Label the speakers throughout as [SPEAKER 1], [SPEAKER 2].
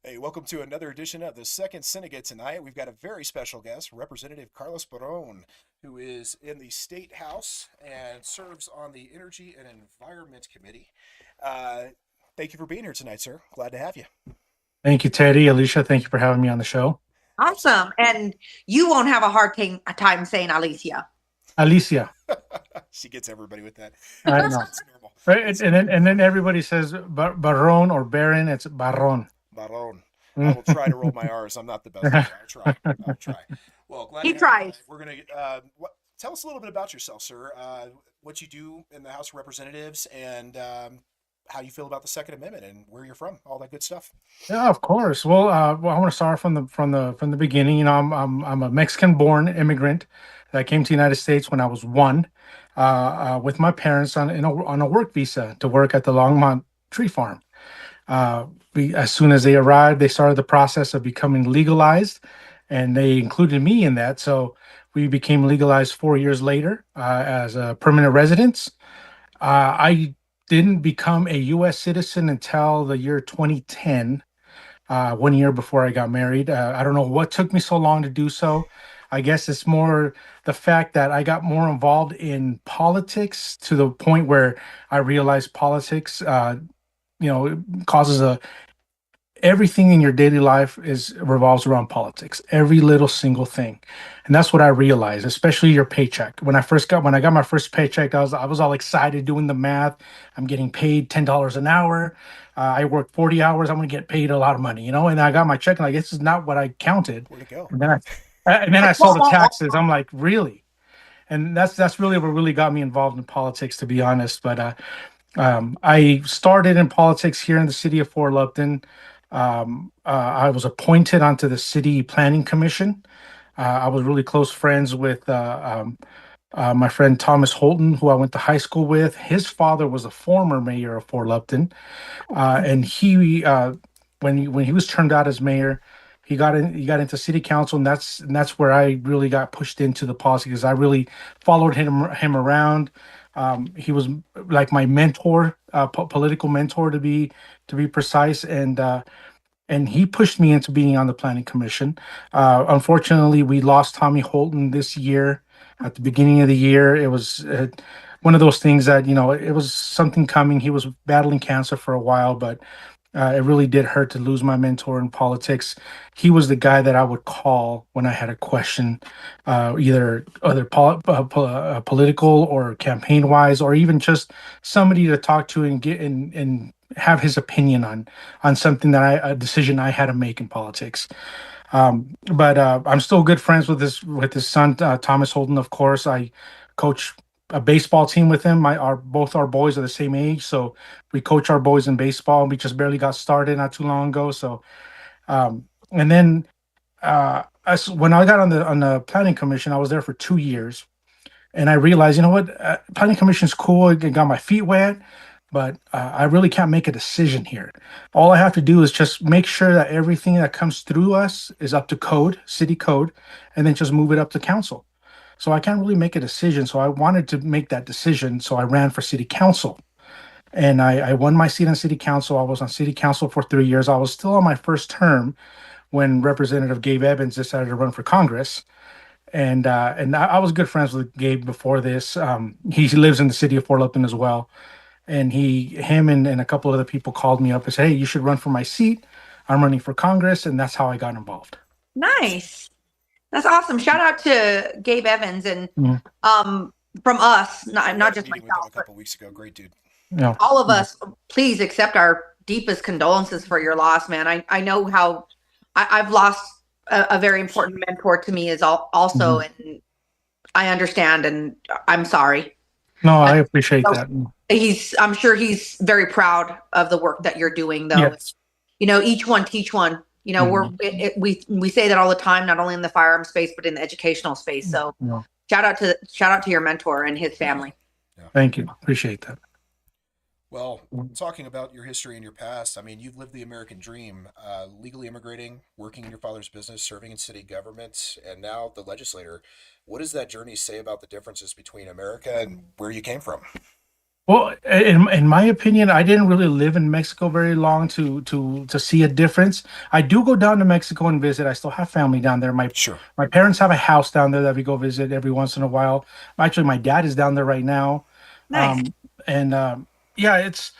[SPEAKER 1] Hey, welcome to another edition of the Second Syndicate tonight. We've got a very special guest, Representative Carlos Barron, who is in the State House and serves on the Energy and Environment Committee. Uh, Thank you for being here tonight, sir. Glad to have you.
[SPEAKER 2] Thank you, Teddy. Alicia, thank you for having me on the show.
[SPEAKER 3] Awesome. And you won't have a hard time saying Alicia.
[SPEAKER 2] Alicia,
[SPEAKER 1] She gets everybody with that.
[SPEAKER 2] I
[SPEAKER 1] It's,
[SPEAKER 2] know.
[SPEAKER 1] it's normal.
[SPEAKER 2] Right?
[SPEAKER 1] It's
[SPEAKER 2] And then everybody says Barron or Baron. It's Barron.
[SPEAKER 1] Barron. I will try to roll my R's. I'm not the best at that. I'll try. I'll try. Well, glad
[SPEAKER 3] He
[SPEAKER 1] to have you tonight.
[SPEAKER 3] tries.
[SPEAKER 1] We're going to tell us a little bit about yourself, sir. What you do in the House of Representatives and how you feel about the Second Amendment and where you're from, all that good stuff.
[SPEAKER 2] Yeah, of course. Well, I want to start from the beginning. I'm a Mexican-born immigrant that came to the United States when I was one, with my parents on a work visa to work at the Longmont tree farm. As soon as they arrived, they started the process of becoming legalized, and they included me in that. So we became legalized 4 years later as a permanent residents. I didn't become a U.S. citizen until the year 2010, 1 year before I got married. I don't know what took me so long to do so. I guess it's more the fact that I got more involved in politics to the point where I realized politics, it causes a everything in your daily life is revolves around politics, every little single thing. And that's what I realized, especially your paycheck. When I got my first paycheck, I was all excited doing the math. I'm getting paid $10 an hour. I work 40 hours, I'm going to get paid a lot of money, and I got my check and like this is not what I counted.
[SPEAKER 1] Where'd it go?
[SPEAKER 2] And then I saw the taxes. I'm like, really? And that's really what really got me involved in politics, to be honest. But I started in politics here in the city of Fort Lupton. I was appointed onto the city planning commission. I was really close friends with my friend Thomas Holton, who I went to high school with. His father was a former mayor of Fort Lupton, and when he was turned out as mayor, he got into city council, and that's where I really got pushed into the policy because I really followed him around. He was like my mentor, political mentor to be precise, and he pushed me into being on the planning commission. Unfortunately, we lost Tommy Holton this year. At the beginning of the year, it was one of those things that it was something coming. He was battling cancer for a while, but it really did hurt to lose my mentor in politics. He was the guy that I would call when I had a question, either political or campaign wise, or even just somebody to talk to and get and have his opinion on something a decision I had to make in politics. But I'm still good friends with his son, Thomas Holden. Of course, I coach a baseball team with him. Both our boys are the same age, so we coach our boys in baseball. We just barely got started not too long ago. So, and then when I got on the planning commission, I was there for 2 years, and I realized, what, planning commission's cool. I got my feet wet, but I really can't make a decision here. All I have to do is just make sure that everything that comes through us is up to code, city code, and then just move it up to council. So I can't really make a decision. So I wanted to make that decision. So I ran for city council, and I won my seat on city council. I was on city council for 3 years. I was still on my first term when Representative Gabe Evans decided to run for Congress. And I was good friends with Gabe before this. He lives in the city of Fort Lupton as well. And him and a couple other people called me up and said, "Hey, you should run for my seat. I'm running for Congress," and that's how I got involved.
[SPEAKER 3] Nice. That's awesome. Shout out to Gabe Evans and
[SPEAKER 2] Mhm.
[SPEAKER 3] from us,
[SPEAKER 1] I had
[SPEAKER 3] not
[SPEAKER 1] a
[SPEAKER 3] just
[SPEAKER 1] meeting with him
[SPEAKER 3] myself,
[SPEAKER 1] a
[SPEAKER 3] but
[SPEAKER 1] couple weeks ago. Great dude.
[SPEAKER 2] Yeah.
[SPEAKER 3] all of us. Please accept our deepest condolences for your loss, man. I know how I've lost a very important mentor to me also,
[SPEAKER 2] Mhm.
[SPEAKER 3] and I understand, and I'm sorry.
[SPEAKER 2] No,
[SPEAKER 3] Uh,
[SPEAKER 2] I appreciate
[SPEAKER 3] So
[SPEAKER 2] that.
[SPEAKER 3] I'm sure he's very proud of the work that you're doing, though.
[SPEAKER 2] Yes.
[SPEAKER 3] Each one teach one.
[SPEAKER 2] Mhm.
[SPEAKER 3] We say that all the time, not only in the firearm space but in the educational space. So
[SPEAKER 2] No,
[SPEAKER 3] shout out to your mentor and his family.
[SPEAKER 1] Yeah.
[SPEAKER 2] thank you. Appreciate that.
[SPEAKER 1] Well, talking about your history and your past, I mean, you've lived the American dream, legally immigrating, working in your father's business, serving in city government, and now the legislator. What does that journey say about the differences between America and where you came from?
[SPEAKER 2] Well, in my opinion, I didn't really live in Mexico very long to see a difference. I do go down to Mexico and visit. I still have family down there.
[SPEAKER 1] Sure.
[SPEAKER 2] My parents have a house down there that we go visit every once in a while. Actually, my dad is down there right now.
[SPEAKER 3] Nice.
[SPEAKER 2] And yeah, it's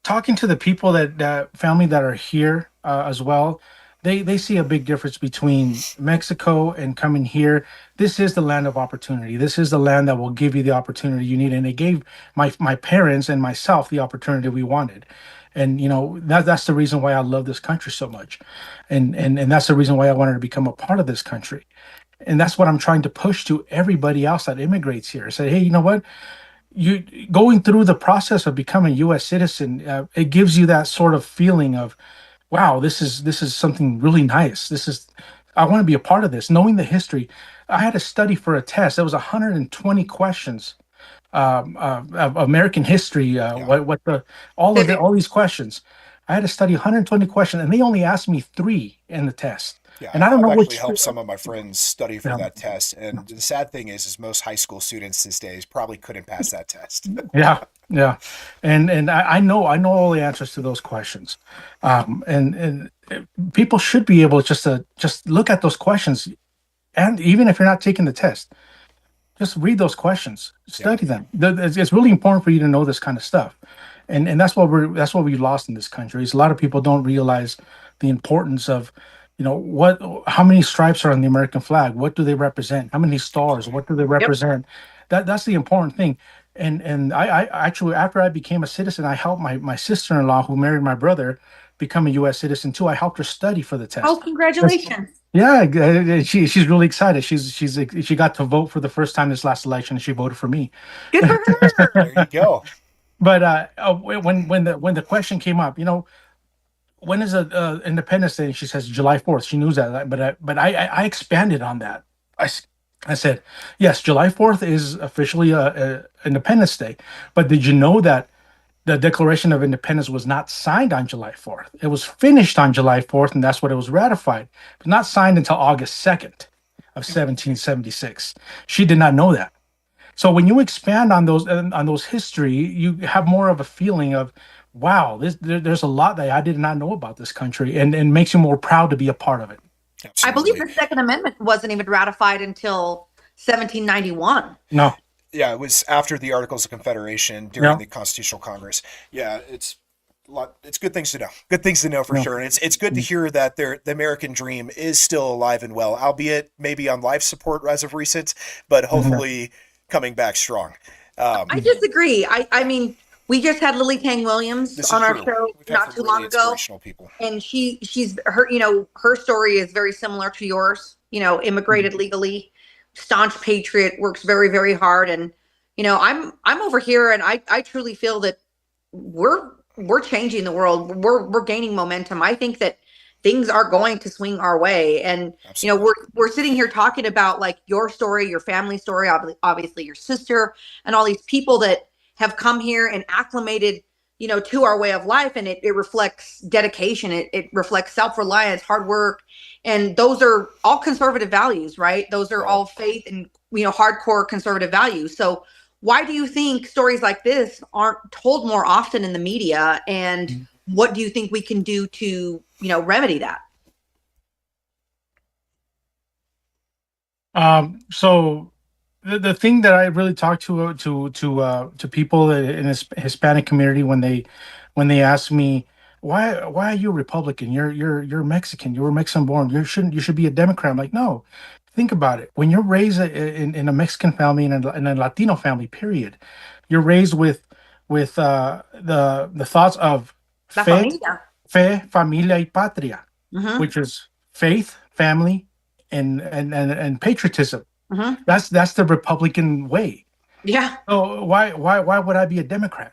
[SPEAKER 2] talking to the people that family that are here as well. They see a big difference between Mexico and coming here. This is the land of opportunity. This is the land that will give you the opportunity you need, and it gave my parents and myself the opportunity we wanted. And that's the reason why I love this country so much, and that's the reason why I wanted to become a part of this country. And that's what I'm trying to push to everybody else that immigrates here. Say, hey, you know what? You going through the process of becoming a U.S. citizen, it gives you that sort of feeling of, wow, this is something really nice. I want to be a part of this. Knowing the history, I had to study for a test. There was 120 questions of American history. All these questions. I had to study 120 questions, and they only asked me 3 in the test.
[SPEAKER 1] Yeah,
[SPEAKER 2] And I don't
[SPEAKER 1] I've
[SPEAKER 2] know
[SPEAKER 1] actually
[SPEAKER 2] which.
[SPEAKER 1] helped some of my friends study for
[SPEAKER 2] Yeah.
[SPEAKER 1] that test, and the sad thing is most high school students these days probably couldn't pass that test.
[SPEAKER 2] Yeah, and I know all the answers to those questions, and people should be able to just look at those questions, and even if you're not taking the test, just read those questions, study them. It's really important for you to know this kind of stuff, and that's what we lost in this country. Is a lot of people don't realize the importance of, how many stripes are on the American flag? What do they represent? How many stars? What do they represent? That's the important thing. And I actually, after I became a citizen, I helped my sister-in-law who married my brother become a U.S. citizen too. I helped her study for the test.
[SPEAKER 3] Oh, congratulations.
[SPEAKER 2] Yeah, she's really excited. She got to vote for the first time this last election, and she voted for me.
[SPEAKER 3] Good for her.
[SPEAKER 1] There you go.
[SPEAKER 2] But when the question came up, when is Independence Day? And she says July 4th. She knew that, but I expanded on that. I said, yes, July 4th is officially a Independence Day, but did you know that the Declaration of Independence was not signed on July 4th? It was finished on July 4th, and that's what it was ratified, but not signed until August 2nd of 1776. She did not know that. So when you expand on those history, you have more of a feeling of, wow, there's a lot that I did not know about this country, and makes you more proud to be a part of it.
[SPEAKER 1] Absolutely.
[SPEAKER 3] I believe the Second Amendment wasn't even ratified until 1791.
[SPEAKER 2] No.
[SPEAKER 1] Yeah, it was after the Articles of Confederation during the Constitutional Congress. Yeah, it's good things to know. Good things to know for sure. And it's good to hear that the American dream is still alive and well, albeit maybe on life support as of recent, but hopefully coming back strong.
[SPEAKER 3] I disagree. I mean, we just had Lily Tang Williams on our show not too long ago,
[SPEAKER 1] people.
[SPEAKER 3] and she's her story is very similar to yours. Immigrated legally, staunch patriot, works very, very hard, and I'm over here, and I truly feel that we're changing the world. We're gaining momentum. I think that things are going to swing our way, and we're sitting here talking about like your story, your family story, obviously your sister, and all these people that have come here and acclimated, to our way of life. And it reflects dedication. It reflects self-reliance, hard work. And those are all conservative values, right? Those are all faith and, hardcore conservative values. So why do you think stories like this aren't told more often in the media? And what do you think we can do to, remedy that?
[SPEAKER 2] So the thing that I really talk to people in this Hispanic community when they ask me, why are you a Republican? You're Mexican. You were Mexican born. You should be a Democrat. I'm like, no. Think about it. When you're raised in a Mexican family and in a Latino family, period, you're raised with the thoughts of fe, familia y patria, which is faith, family, and patriotism. That's the Republican way.
[SPEAKER 3] Yeah.
[SPEAKER 2] So why would I be a Democrat?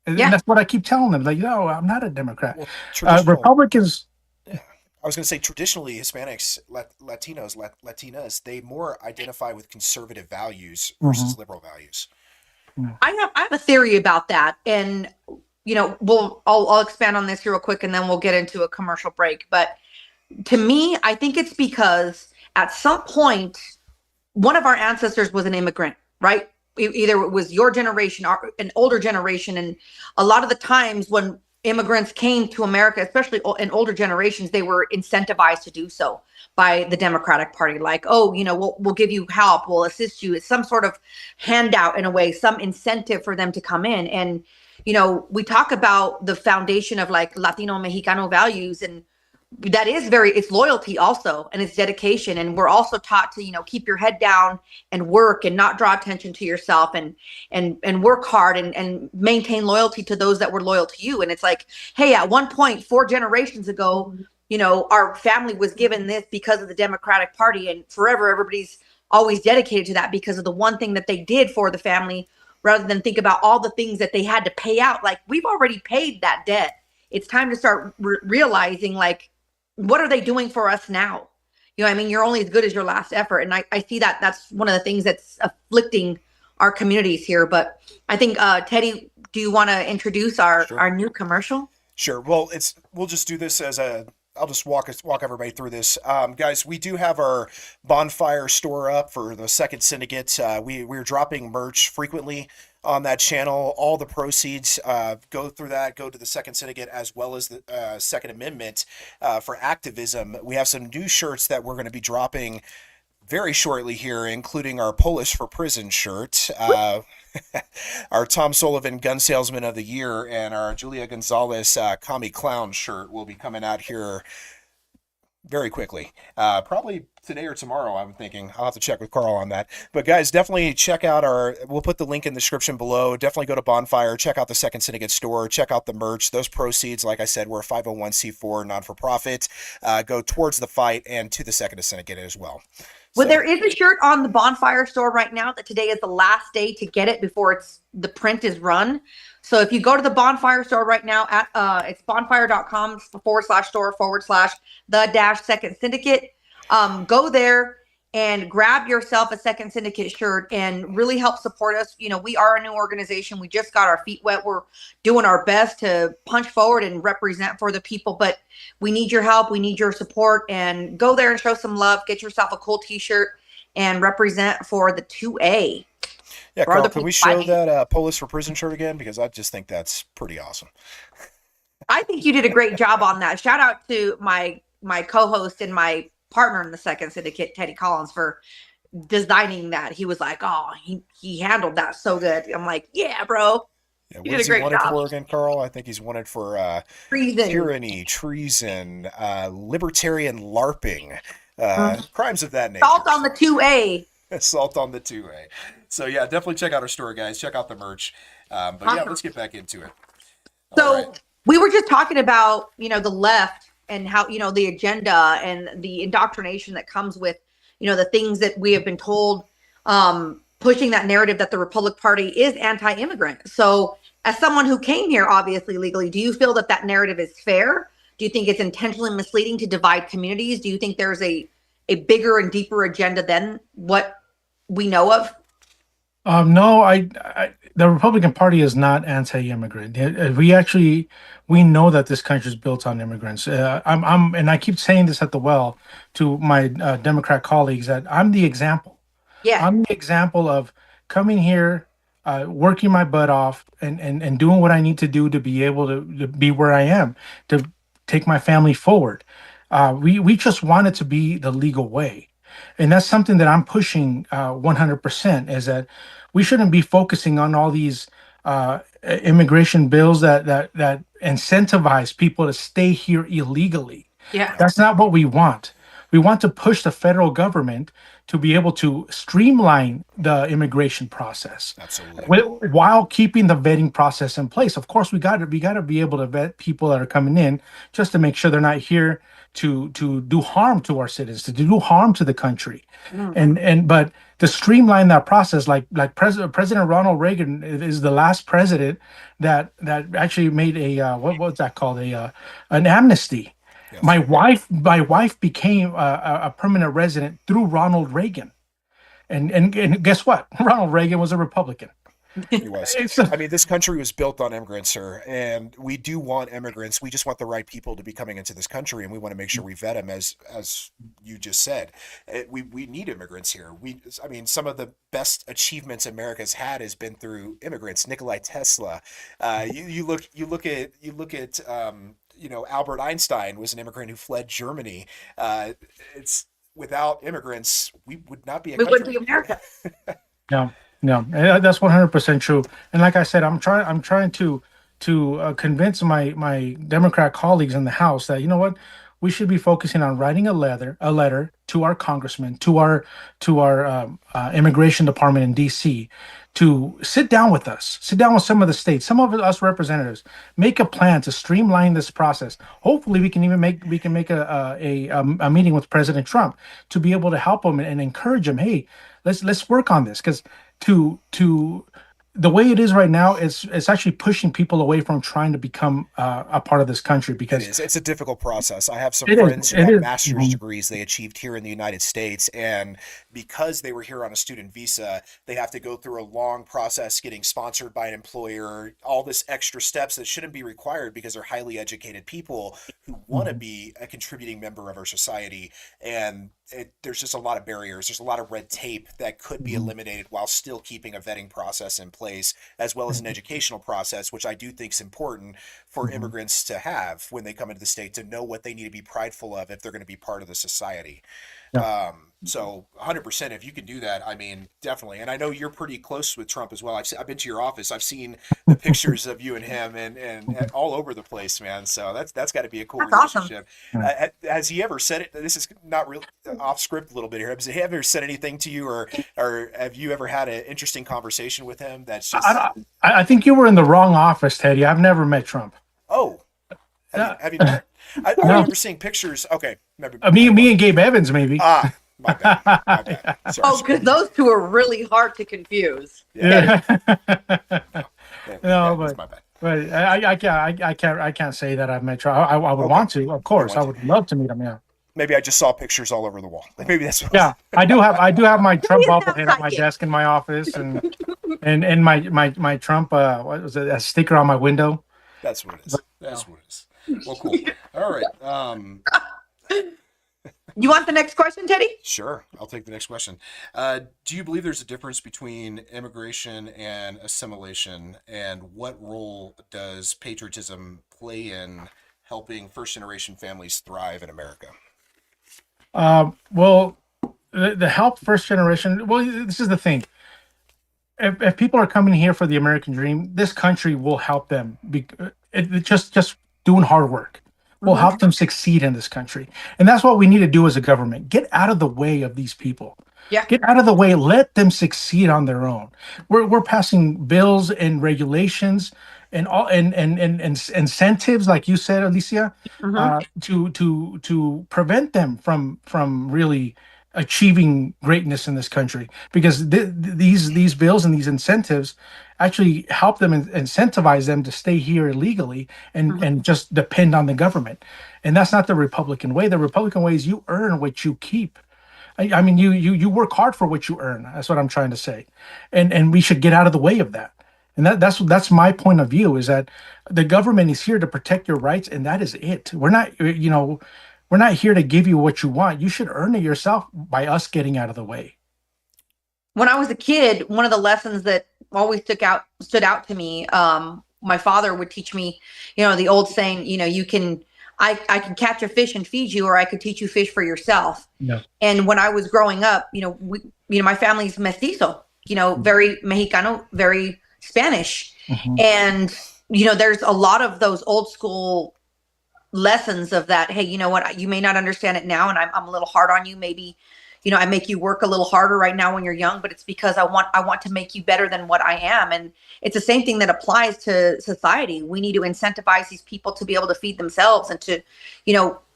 [SPEAKER 2] And that's what I keep telling them. Like, no, I'm not a Democrat.
[SPEAKER 1] Well,
[SPEAKER 2] Republicans.
[SPEAKER 1] Yeah. I was going to say traditionally Hispanics, Latinas, they more identify with conservative values versus liberal values.
[SPEAKER 3] I have a theory about that, and I'll expand on this here real quick, and then we'll get into a commercial break. But to me, I think it's because at some point, one of our ancestors was an immigrant, right? either it was your generation or an older generation. And a lot of the times when immigrants came to America, especially in older generations, they were incentivized to do so by the Democratic Party. Like, oh, we'll give you help, we'll assist you. It's some sort of handout in a way, some incentive for them to come in. And, we talk about the foundation of like Latino Mexicano values, and that is it's loyalty also, and it's dedication. And we're also taught to, keep your head down and work and not draw attention to yourself, and work hard and maintain loyalty to those that were loyal to you. And it's like, hey, at one point, 4 generations ago, our family was given this because of the Democratic Party, and forever, everybody's always dedicated to that because of the one thing that they did for the family, rather than think about all the things that they had to pay out. Like, we've already paid that debt. It's time to start realizing, like, what are they doing for us now? You're only as good as your last effort. And I see that that's one of the things that's afflicting our communities here. But I think, Teddy, do you want to introduce our new commercial?
[SPEAKER 1] Sure. Well, we'll just do this I'll just walk everybody through this. Guys, we do have our bonfire store up for the Second Syndicate. We're dropping merch frequently on that channel. All the proceeds go to the Second Syndicate, as well as the Second Amendment for activism. We have some new shirts that we're going to be dropping very shortly here, including our Polish for Prison shirt, our Tom Sullivan Gun Salesman of the Year, and our Julia Gonzalez Commie Clown shirt will be coming out here very quickly. Probably today or tomorrow, I'm thinking. I'll have to check with Carl on that. But guys, definitely check out we'll put the link in the description below. Definitely go to Bonfire, check out the Second Syndicate store, check out the merch. Those proceeds, like I said, we're a 501c4 non-for-profit, go towards the fight and to the Second Syndicate as well.
[SPEAKER 3] Well, there is a shirt on the Bonfire store right now that today is the last day to get it before the print is run. So if you go to the Bonfire store right now at it's bonfire.com/store/the-Second Syndicate, go there and grab yourself a Second Syndicate shirt and really help support us. We are a new organization. We just got our feet wet. We're doing our best to punch forward and represent for the people, but we need your help. We need your support, and go there and show some love. Get yourself a cool t-shirt and represent for the 2A.
[SPEAKER 1] Yeah, Carl, can we show that Polish for Prison shirt again? Because I just think that's pretty awesome.
[SPEAKER 3] I think you did a great job on that. Shout out to my co-host and my partner in the Second Syndicate, Teddy Collins, for designing that. He was like, oh, he handled that so good. I'm like, yeah, bro.
[SPEAKER 1] Yeah, what is he wanted for again, Carl? I think he's wanted for
[SPEAKER 3] treason,
[SPEAKER 1] tyranny, treason, libertarian LARPing, crimes of that nature.
[SPEAKER 3] Assault on the 2A.
[SPEAKER 1] Assault on the 2A. So yeah, definitely check out our store, guys. Check out the merch. But yeah, let's get back into it.
[SPEAKER 3] So we were just talking about, the left and how, the agenda and the indoctrination that comes with, the things that we have been told, pushing that narrative that the Republican Party is anti-immigrant. So as someone who came here, obviously legally, do you feel that narrative is fair? Do you think it's intentionally misleading to divide communities? Do you think there's a bigger and deeper agenda than what we know of?
[SPEAKER 2] No, the Republican Party is not anti-immigrant. We know that this country is built on immigrants. And I keep saying this at the well to my Democrat colleagues, that I'm the example.
[SPEAKER 3] Yeah,
[SPEAKER 2] I'm the example of coming here, working my butt off, and doing what I need to do to be able to be where I am, to take my family forward. We just want it to be the legal way. And that's something that I'm pushing 100%, is that we shouldn't be focusing on all these immigration bills that incentivize people to stay here illegally.
[SPEAKER 3] Yeah,
[SPEAKER 2] That's not what we want. We want to push the federal government to be able to streamline the immigration process.
[SPEAKER 1] Absolutely.
[SPEAKER 2] While keeping the vetting process in place. Of course, we got to be able to vet people that are coming in, just to make sure they're not here to do harm to our citizens, to do harm to the country. But to streamline that process, like President Ronald Reagan is the last president that actually made a what was that called, an amnesty.
[SPEAKER 1] Yes.
[SPEAKER 2] My wife became a permanent resident through Ronald Reagan, and guess what? Ronald Reagan was a Republican.
[SPEAKER 1] He was. I mean, this country was built on immigrants, sir, and we do want immigrants. We just want the right people to be coming into this country, and we want to make sure we vet them, as you just said. We need immigrants here. I mean, some of the best achievements America's had has been through immigrants. Nikolai Tesla. You look at Albert Einstein was an immigrant who fled Germany. It's Without immigrants, we would not be a
[SPEAKER 3] We
[SPEAKER 1] country.
[SPEAKER 3] wouldn't be America.
[SPEAKER 2] No, no, that's 100% true. And like I said, I'm trying to convince my Democrat colleagues in the House that, you know what, we should be focusing on writing a letter to our congressman, to our immigration department in D.C. to sit down with us, sit down with some of the states, some of us representatives, make a plan to streamline this process. Hopefully, we can make a meeting with President Trump to be able to help him and encourage him. Hey, let's work on this, because to the way it is right now, it's actually pushing people away from trying to become a part of this country, because
[SPEAKER 1] It's a difficult process. I have some
[SPEAKER 2] It is.
[SPEAKER 1] friends who
[SPEAKER 2] It
[SPEAKER 1] have
[SPEAKER 2] is.
[SPEAKER 1] master's
[SPEAKER 2] Mhm.
[SPEAKER 1] degrees they achieved here in the United States, and because they were here on a student visa, they have to go through a long process getting sponsored by an employer, all this extra steps that shouldn't be required because they're highly educated people who want to be a contributing member of our society. And there's just a lot of barriers. There's a lot of red tape that could be eliminated while still keeping a vetting process in place, as well as an educational process, which I do think is important for immigrants to have when they come into the state, to know what they need to be prideful of if they're going to be part of the society. So 100%, if you can do that, I mean, definitely. And I know you're pretty close with Trump as well. I've been to your office. I've seen the pictures of you and him and all over the place, man. So that's got to be a cool
[SPEAKER 3] That's awesome.
[SPEAKER 1] relationship. Has he ever said it? This is not real off script a little bit here. Has he ever said anything to you, or have you ever had an interesting conversation with him? That's just,
[SPEAKER 2] I think you were in the wrong office, Teddy. I've never met Trump.
[SPEAKER 1] oh, have you met? I remember seeing pictures. Okay, maybe.
[SPEAKER 2] Me and Gabe Evans, maybe.
[SPEAKER 1] My bad. My bad. Sorry.
[SPEAKER 3] Oh, because those two are really hard to confuse.
[SPEAKER 2] Yeah.
[SPEAKER 1] Yeah,
[SPEAKER 2] No,
[SPEAKER 1] that's
[SPEAKER 2] but
[SPEAKER 1] my bad.
[SPEAKER 2] but I can't say that I've met Trump. I would want to, of course. I would love to meet him. Yeah.
[SPEAKER 1] Maybe I just saw pictures all over the wall. Like, maybe that's what
[SPEAKER 2] Yeah, I do have my Trump
[SPEAKER 3] Maybe it's
[SPEAKER 2] bobblehead on my
[SPEAKER 3] psychic.
[SPEAKER 2] desk in my office, and my Trump what was it, a sticker on my window.
[SPEAKER 1] that's what it is. That's what it is. Well, cool. All right.
[SPEAKER 3] You want the next question, Teddy?
[SPEAKER 1] Sure. I'll take the next question. Do you believe there's a difference between immigration and assimilation, and what role does patriotism play in helping first generation families thrive in America?
[SPEAKER 2] Well, the help first generation. Well, this is the thing. If people are coming here for the American dream, this country will help them. Just doing hard work will help them succeed in this country, and that's what we need to do as a government. Get out of the way of these people.
[SPEAKER 3] Yeah.
[SPEAKER 2] Get out of the way. Let them succeed on their own. We're passing bills and regulations and all and incentives, like you said, Alicia, to prevent them from really achieving greatness in this country, because these bills and these incentives actually help them and incentivize them to stay here illegally and just depend on the government. And that's not the Republican way. The Republican way is you earn what you keep. I mean, you work hard for what you earn. That's what I'm trying to say, and we should get out of the way of that. And that's my point of view, is that the government is here to protect your rights, and that is it. We're not here to give you what you want. You should earn it yourself by us getting out of the way.
[SPEAKER 3] When I was a kid, one of the lessons that always stood out to me, my father would teach me, the old saying, I can catch a fish and feed you, or I could teach you fish for yourself.
[SPEAKER 2] Yeah.
[SPEAKER 3] And when I was growing up, my family's mestizo, very Mexicano, very Spanish.
[SPEAKER 2] Mhm.
[SPEAKER 3] And, there's a lot of those old school lessons of that. Hey, you know what? You may not understand it now, and I'm a little hard on you. Maybe, I make you work a little harder right now when you're young, but it's because I want to make you better than what I am. And it's the same thing that applies to society. We need to incentivize these people to be able to feed themselves and to,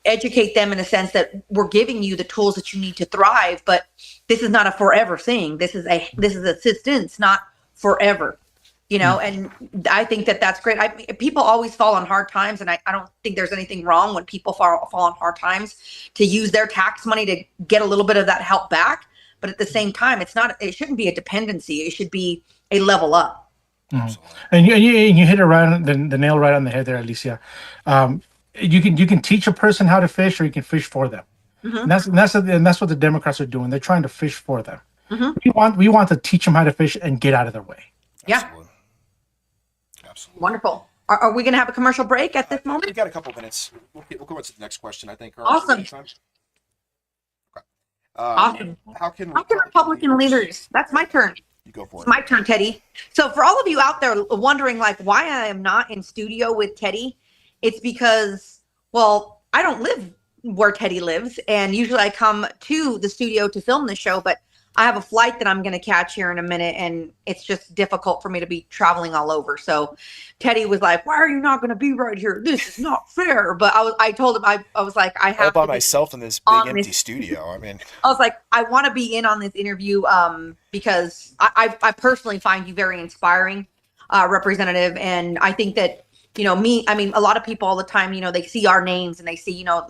[SPEAKER 3] educate them in a sense that we're giving you the tools that you need to thrive. But this is not a forever thing. This is assistance, not forever. And I think that that's great. People always fall on hard times, and I don't think there's anything wrong when people fall on hard times to use their tax money to get a little bit of that help back. But at the same time, it shouldn't be a dependency. It should be a level up.
[SPEAKER 1] Absolutely.
[SPEAKER 2] And you hit it right on the nail right on the head there, Alicia. You can teach a person how to fish, or you can fish for them.
[SPEAKER 3] Mm-hmm.
[SPEAKER 2] And that's what the Democrats are doing. They're trying to fish for them.
[SPEAKER 3] Mm-hmm.
[SPEAKER 2] We want to teach them how to fish and get out of their way.
[SPEAKER 3] Yeah.
[SPEAKER 1] Absolutely. Absolutely.
[SPEAKER 3] Wonderful. Are we going to have a commercial break at this moment?
[SPEAKER 1] We got a couple minutes. We'll go on to the next question, I think.
[SPEAKER 3] Awesome.
[SPEAKER 1] Okay.
[SPEAKER 3] Awesome.
[SPEAKER 1] How can
[SPEAKER 3] Republican leaders? That's my turn.
[SPEAKER 1] You go for
[SPEAKER 3] It's
[SPEAKER 1] it.
[SPEAKER 3] my turn, Teddy. So for all of you out there wondering like why I am not in studio with Teddy, it's because, well, I don't live where Teddy lives, and usually I come to the studio to film the show, but I have a flight that I'm going to catch here in a minute, and it's just difficult for me to be traveling all over. So Teddy was like, why are you not going to be right here? This is not fair. But I told him, I was like, I have
[SPEAKER 1] all by
[SPEAKER 3] to be
[SPEAKER 1] myself in this big empty studio. I mean,
[SPEAKER 3] I was like, I want to be in on this interview because I personally find you very inspiring, Representative. And I think that, I mean, a lot of people all the time, they see our names and they see, your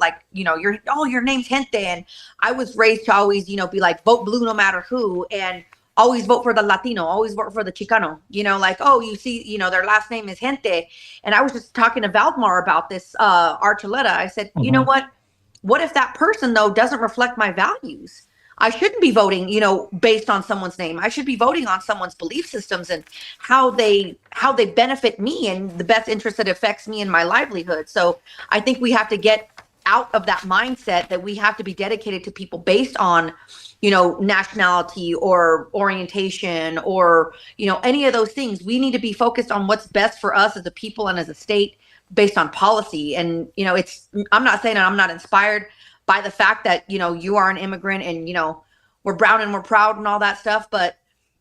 [SPEAKER 3] name's Gente. And I was raised to always, be like, vote blue no matter who. And always vote for the Latino, always vote for the Chicano, like, oh, you see, their last name is Gente. And I was just talking to Valdemar about this, Archuleta. I said, you know what if that person though doesn't reflect my values? I shouldn't be voting, based on someone's name. I should be voting on someone's belief systems and how they benefit me and the best interest that affects me and my livelihood. So I think we have to get out of that mindset that we have to be dedicated to people based on, nationality or orientation or, any of those things. We need to be focused on what's best for us as a people and as a state based on policy. And, I'm not saying that I'm not inspired by the fact that, you are an immigrant and, we're brown and we're proud and all that stuff. But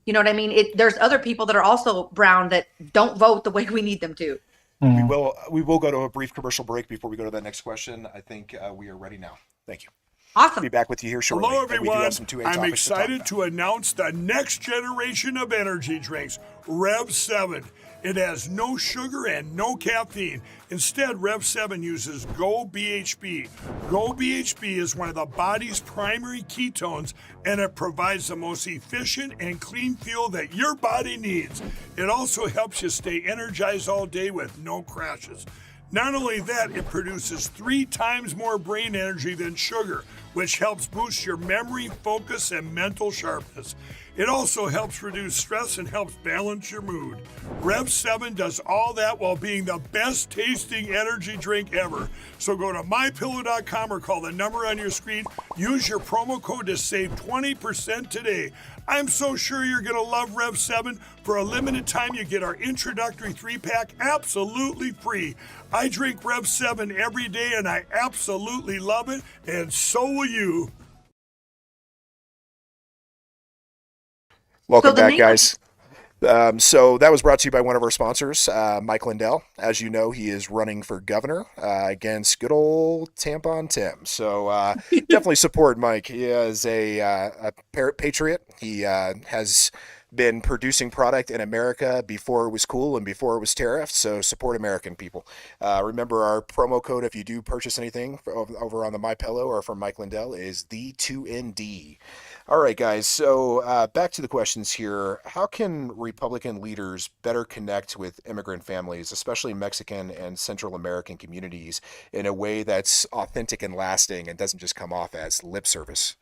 [SPEAKER 3] you know what I mean? There's other people that are also brown that don't vote the way we need them to.
[SPEAKER 1] We will go to a brief commercial break before we go to that next question. I think we are ready now. Thank you.
[SPEAKER 3] Awesome.
[SPEAKER 1] Be back with you here shortly.
[SPEAKER 4] Hello, everyone. I'm
[SPEAKER 1] I'm
[SPEAKER 4] excited to announce the next generation of energy drinks, Rev 7. It has no sugar and no caffeine. Instead, Rev 7 uses Go BHB. Go BHB is one of the body's primary ketones, and it provides the most efficient and clean fuel that your body needs. It also helps you stay energized all day with no crashes. Not only that, it produces 3 times more brain energy than sugar, which helps boost your memory, focus, and mental sharpness. It also helps reduce stress and helps balance your mood. Rev 7 does all that while being the best tasting energy drink ever. So go to mypillow.com or call the number on your screen. Use your promo code to save 20% today. I'm so sure you're going to love Rev 7. For a limited time, you get our introductory 3-pack absolutely free. I drink Rev 7 every day and I absolutely love it, and so will you.
[SPEAKER 1] Welcome back, guys. So that was brought to you by one of our sponsors, Mike Lindell. As you know, he is running for governor against good old Tampon Tim. So definitely support Mike. He is a patriot. He has been producing product in America before it was cool and before it was tariffed. So support American people. Remember our promo code if you do purchase anything over on the MyPillow or from Mike Lindell is the2ND. All right, guys. So back to the questions here. How can Republican leaders better connect with immigrant families, especially Mexican and Central American communities, in a way that's authentic and lasting and doesn't just come off as lip service?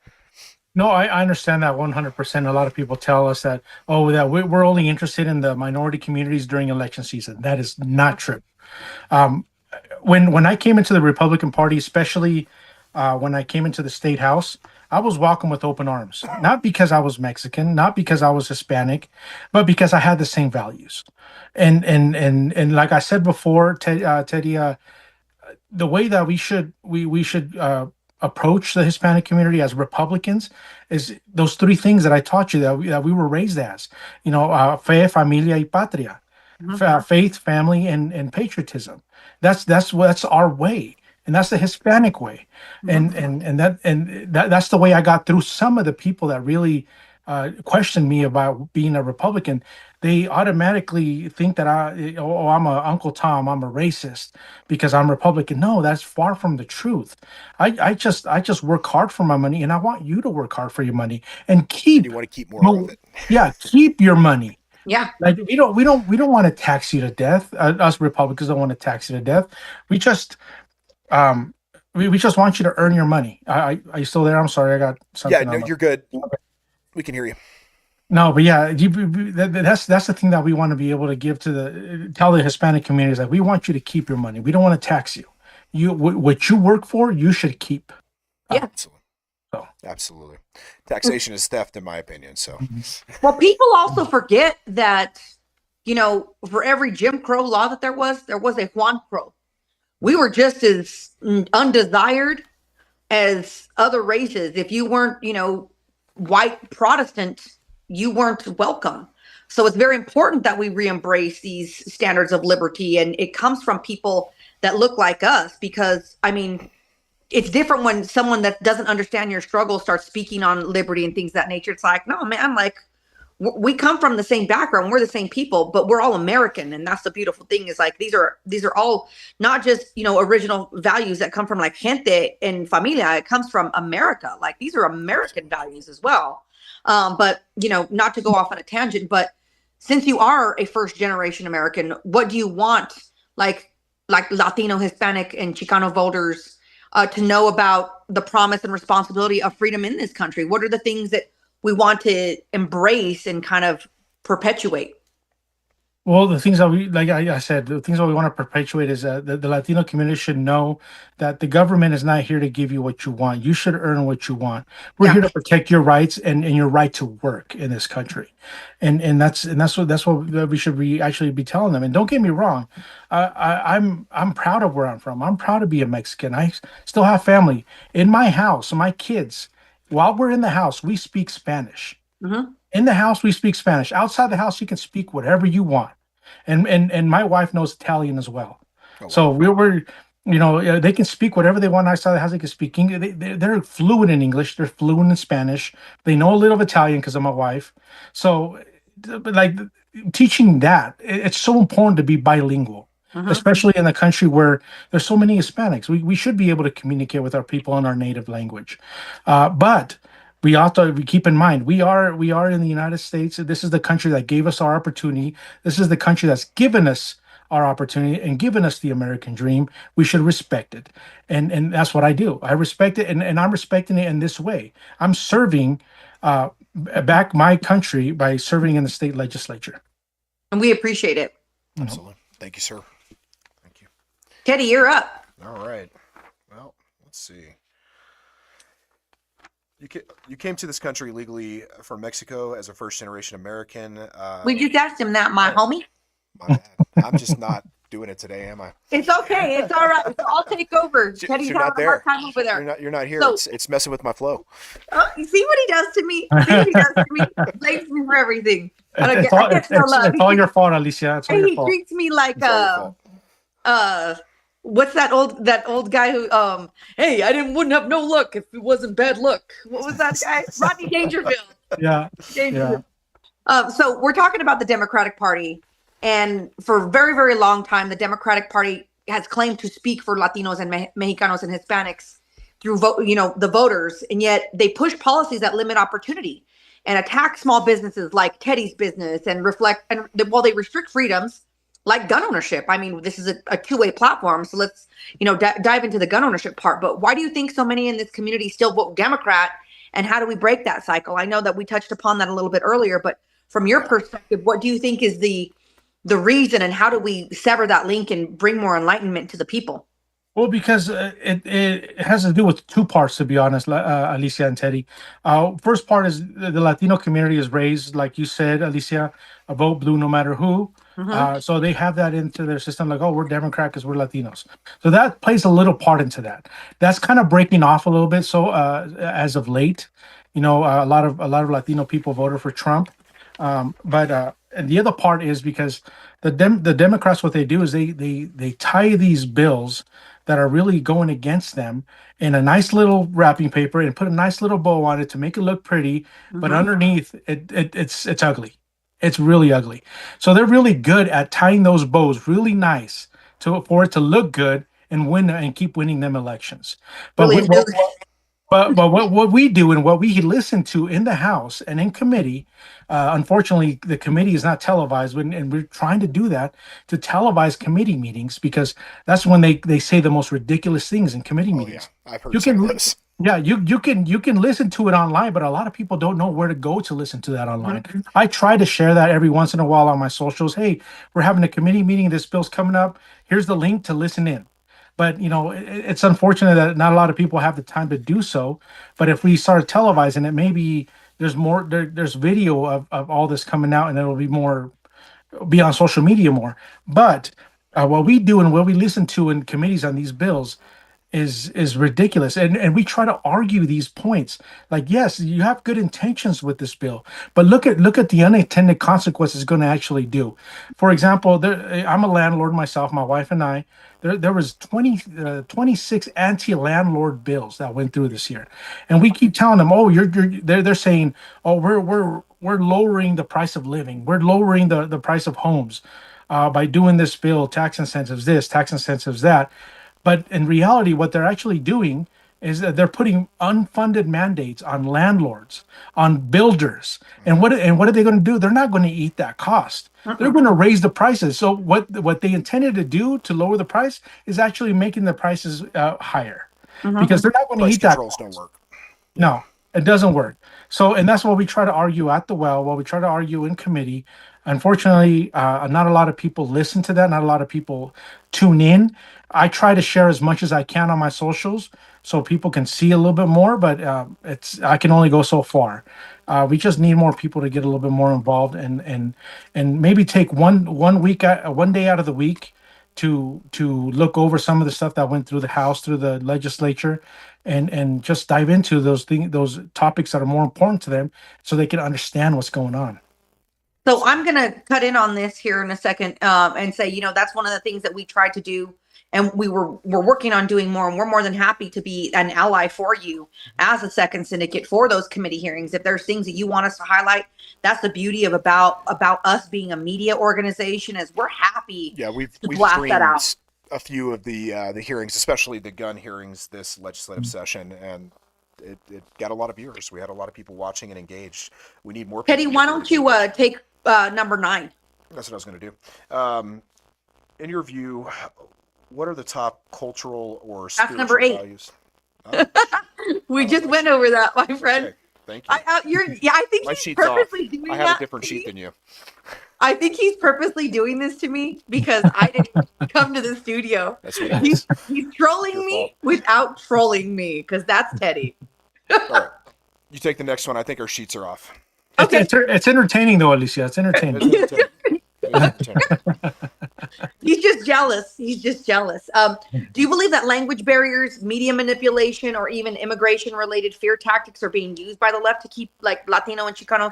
[SPEAKER 2] No, I understand that 100%. A lot of people tell us that, that we're only interested in the minority communities during election season. That is not true. When I came into the Republican Party, especially when I came into the state house, I was welcomed with open arms, not because I was Mexican, not because I was Hispanic, but because I had the same values. And like I said before, Teddy, the way that we should approach the Hispanic community as Republicans is those 3 things that I taught you that we were raised as, fe, familia, y patria, faith, family, and patriotism. That's our way. And that's the Hispanic way, and that's the way I got through some of the people that really questioned me about being a Republican. They automatically think that I'm a Uncle Tom, I'm a racist because I'm Republican. No, that's far from the truth. I just work hard for my money, and I want you to work hard for your money and keep.
[SPEAKER 1] You want to keep more of it.
[SPEAKER 2] Yeah, keep your money.
[SPEAKER 3] Yeah.
[SPEAKER 2] Like we don't want to tax you to death. Us Republicans don't want to tax you to death. We just um we just want you to earn your money. Are you still there? I'm sorry, I got
[SPEAKER 1] Yeah,
[SPEAKER 2] something
[SPEAKER 1] no,
[SPEAKER 2] on my.
[SPEAKER 1] you're good. We can hear you.
[SPEAKER 2] No, but yeah, that's the thing that we want to be able to give to tell the Hispanic communities, that we want you to keep your money. We don't want to tax you. What you work for, you should keep.
[SPEAKER 3] Yeah.
[SPEAKER 1] Absolutely.
[SPEAKER 2] So.
[SPEAKER 1] Absolutely. Taxation is theft, in my opinion. So,
[SPEAKER 3] Well, people also forget that, for every Jim Crow law that there was a Juan Crow. We were just as undesired as other races. If you weren't, white Protestant, you weren't welcome. So it's very important that we re-embrace these standards of liberty, and it comes from people that look like us, because it's different when someone that doesn't understand your struggle starts speaking on liberty and things of that nature. It's like, no, man, like we come from the same background. We're the same people, but we're all American. And that's the beautiful thing, is like, these are all not just, original values that come from like gente and familia. It comes from America. Like, these are American values as well. But, not to go off on a tangent, but since you are a first generation American, what do you want, like Latino, Hispanic, and Chicano voters to know about the promise and responsibility of freedom in this country? What are the things that we want to embrace and kind of perpetuate?
[SPEAKER 2] Well, the things that like I said, the things that we want to perpetuate is that the Latino community should know that the government is not here to give you what you want. You should earn what you want. We're here to protect your rights and your right to work in this country, and that's what we should actually be telling them. And don't get me wrong, I'm proud of where I'm from. I'm proud to be a Mexican. I still have family in my house. My kids, while we're in the house, we speak Spanish.
[SPEAKER 3] Mm-hmm.
[SPEAKER 2] In the house, we speak Spanish. Outside the house, you can speak whatever you want. And my wife knows Italian as well.
[SPEAKER 1] Oh, wow.
[SPEAKER 2] So we're they can speak whatever they want outside the house. They can speak English. They're fluent in English. They're fluent in Spanish. They know a little of Italian because of my wife. So, like, teaching that, it's so important to be bilingual.
[SPEAKER 3] Mm-hmm.
[SPEAKER 2] Especially in a country where there's so many Hispanics. We should be able to communicate with our people in our native language. But we also keep in mind we are in the United States. This is the country that gave us our opportunity. This is the country that's given us our opportunity and given us the American dream. We should respect it, and that's what I do. I respect it, and I'm respecting it in this way. I'm serving back my country by serving in the state legislature,
[SPEAKER 3] and we appreciate it.
[SPEAKER 1] Absolutely. Thank you, sir. Thank you.
[SPEAKER 3] Teddy, you're up.
[SPEAKER 1] All right. Well, let's see. You came to this country legally from Mexico as a first-generation American.
[SPEAKER 3] We just asked him that, my homie.
[SPEAKER 1] My bad. I'm just not doing it today, am I?
[SPEAKER 3] It's okay. It's all right. I'll take over. Teddy's
[SPEAKER 1] You're
[SPEAKER 3] having
[SPEAKER 1] not
[SPEAKER 3] a hard time over there.
[SPEAKER 1] You're not here.
[SPEAKER 3] So,
[SPEAKER 1] it's messing with my flow.
[SPEAKER 3] Oh, you see what he does to me? See what he does to me? He blames me for everything.
[SPEAKER 2] It's all your fault, Alicia. It's all your
[SPEAKER 3] He
[SPEAKER 2] fault.
[SPEAKER 3] treats me like what's that old guy who hey, wouldn't have no luck if it wasn't bad luck. What was that guy? Rodney Dangerfield.
[SPEAKER 2] Yeah.
[SPEAKER 3] Dangerfield. So we're talking about the Democratic Party, and for a very, very long time, the Democratic Party has claimed to speak for Latinos and Mexicanos and Hispanics through the voters, and yet they push policies that limit opportunity and attack small businesses like Teddy's business, and they restrict freedoms like gun ownership. I mean, this is a two-way platform. So let's, dive into the gun ownership part. But why do you think so many in this community still vote Democrat? And how do we break that cycle? I know that we touched upon that a little bit earlier, but from your perspective, what do you think is the reason, and how do we sever that link and bring more enlightenment to the people?
[SPEAKER 2] Well, because it has to do with two parts, to be honest, Alicia and Teddy. First part is the Latino community is raised, like you said, Alicia, a vote blue no matter who.
[SPEAKER 3] Mm-hmm.
[SPEAKER 2] So they have that into their system, like, oh, we're Democrat because we're Latinos. So that plays a little part into that. That's kind of breaking off a little bit. So as of late, a lot of Latino people voted for Trump. But and the other part is because the Democrats, what they do is they tie these bills that are really going against them in a nice little wrapping paper and put a nice little bow on it to make it look pretty. Mm-hmm. But underneath it's ugly. It's really ugly. So they're really good at tying those bows really nice for it to look good and win and keep winning them elections. But But what we do and what we listen to in the House and in committee, unfortunately, the committee is not televised, and we're trying to do that to televise committee meetings because that's when they say the most ridiculous things in committee meetings.
[SPEAKER 1] Yeah, I've heard
[SPEAKER 2] You
[SPEAKER 1] some
[SPEAKER 2] can
[SPEAKER 1] of those.
[SPEAKER 2] Yeah, you can listen to it online, but a lot of people don't know where to go to listen to that online. I try to share that every once in a while on my socials. Hey, we're having a committee meeting. This bill's coming up. Here's the link to listen in. But it's unfortunate that not a lot of people have the time to do so. But if we start televising it, maybe there's more. There's video of all this coming out, and it'll be on social media more. But what we do and what we listen to in committees on these bills is ridiculous, and we try to argue these points. Like, yes, you have good intentions with this bill, but look at the unintended consequences it's going to actually do. For example, I'm a landlord myself, my wife and I. There was 26 anti-landlord bills that went through this year, and we keep telling them, oh, they're saying, oh, we're lowering the price of living, we're lowering the price of homes by doing this bill, tax incentives this, tax incentives that. But in reality, what they're actually doing is that they're putting unfunded mandates on landlords, on builders. And what are they going to do? They're not going to eat that cost. They're going to raise the prices. So what they intended to do to lower the price is actually making the prices higher because they're not going to
[SPEAKER 1] Price
[SPEAKER 2] eat that
[SPEAKER 1] controls
[SPEAKER 2] cost.
[SPEAKER 1] don't work.
[SPEAKER 2] No, it doesn't work. So, and that's what we try to argue at the well, what we try to argue in committee. Unfortunately, not a lot of people listen to that. Not a lot of people tune in. I try to share as much as I can on my socials so people can see a little bit more, but I can only go so far. We just need more people to get a little bit more involved and maybe take one day out of the week to look over some of the stuff that went through the House, through the legislature, and just dive into those topics that are more important to them so they can understand what's going on.
[SPEAKER 3] So I'm going to cut in on this here in a second and say, that's one of the things that we tried to do, and we're working on doing more, and we're more than happy to be an ally for you as a second syndicate for those committee hearings. If there's things that you want us to highlight, that's the beauty of about us being a media organization, is we're happy
[SPEAKER 1] we've
[SPEAKER 3] blast that out.
[SPEAKER 1] streamed a few of the hearings, especially the gun hearings this legislative session, and it got a lot of viewers. We had a lot of people watching and engaged. We need more people.
[SPEAKER 3] Teddy, why don't you take number 9?
[SPEAKER 1] That's what I was going to do. In your view, what are the top cultural or spiritual
[SPEAKER 3] number 8.
[SPEAKER 1] values?
[SPEAKER 3] We just went over that, my friend.
[SPEAKER 1] Okay, thank you.
[SPEAKER 3] I think
[SPEAKER 1] My
[SPEAKER 3] he's
[SPEAKER 1] sheet's off.
[SPEAKER 3] purposely doing that.
[SPEAKER 1] I have a different sheet than you.
[SPEAKER 3] I think he's purposely doing this to me because I didn't come to the studio.
[SPEAKER 1] That's what it is.
[SPEAKER 3] He's trolling
[SPEAKER 1] Your
[SPEAKER 3] me
[SPEAKER 1] fault.
[SPEAKER 3] without trolling me, because that's Teddy.
[SPEAKER 1] All right. You take the next one. I think our sheets are off.
[SPEAKER 3] Okay.
[SPEAKER 2] It's entertaining though, Alicia. It's entertaining.
[SPEAKER 3] He's just jealous. Do you believe that language barriers, media manipulation, or even immigration-related fear tactics are being used by the left to keep Latino and Chicano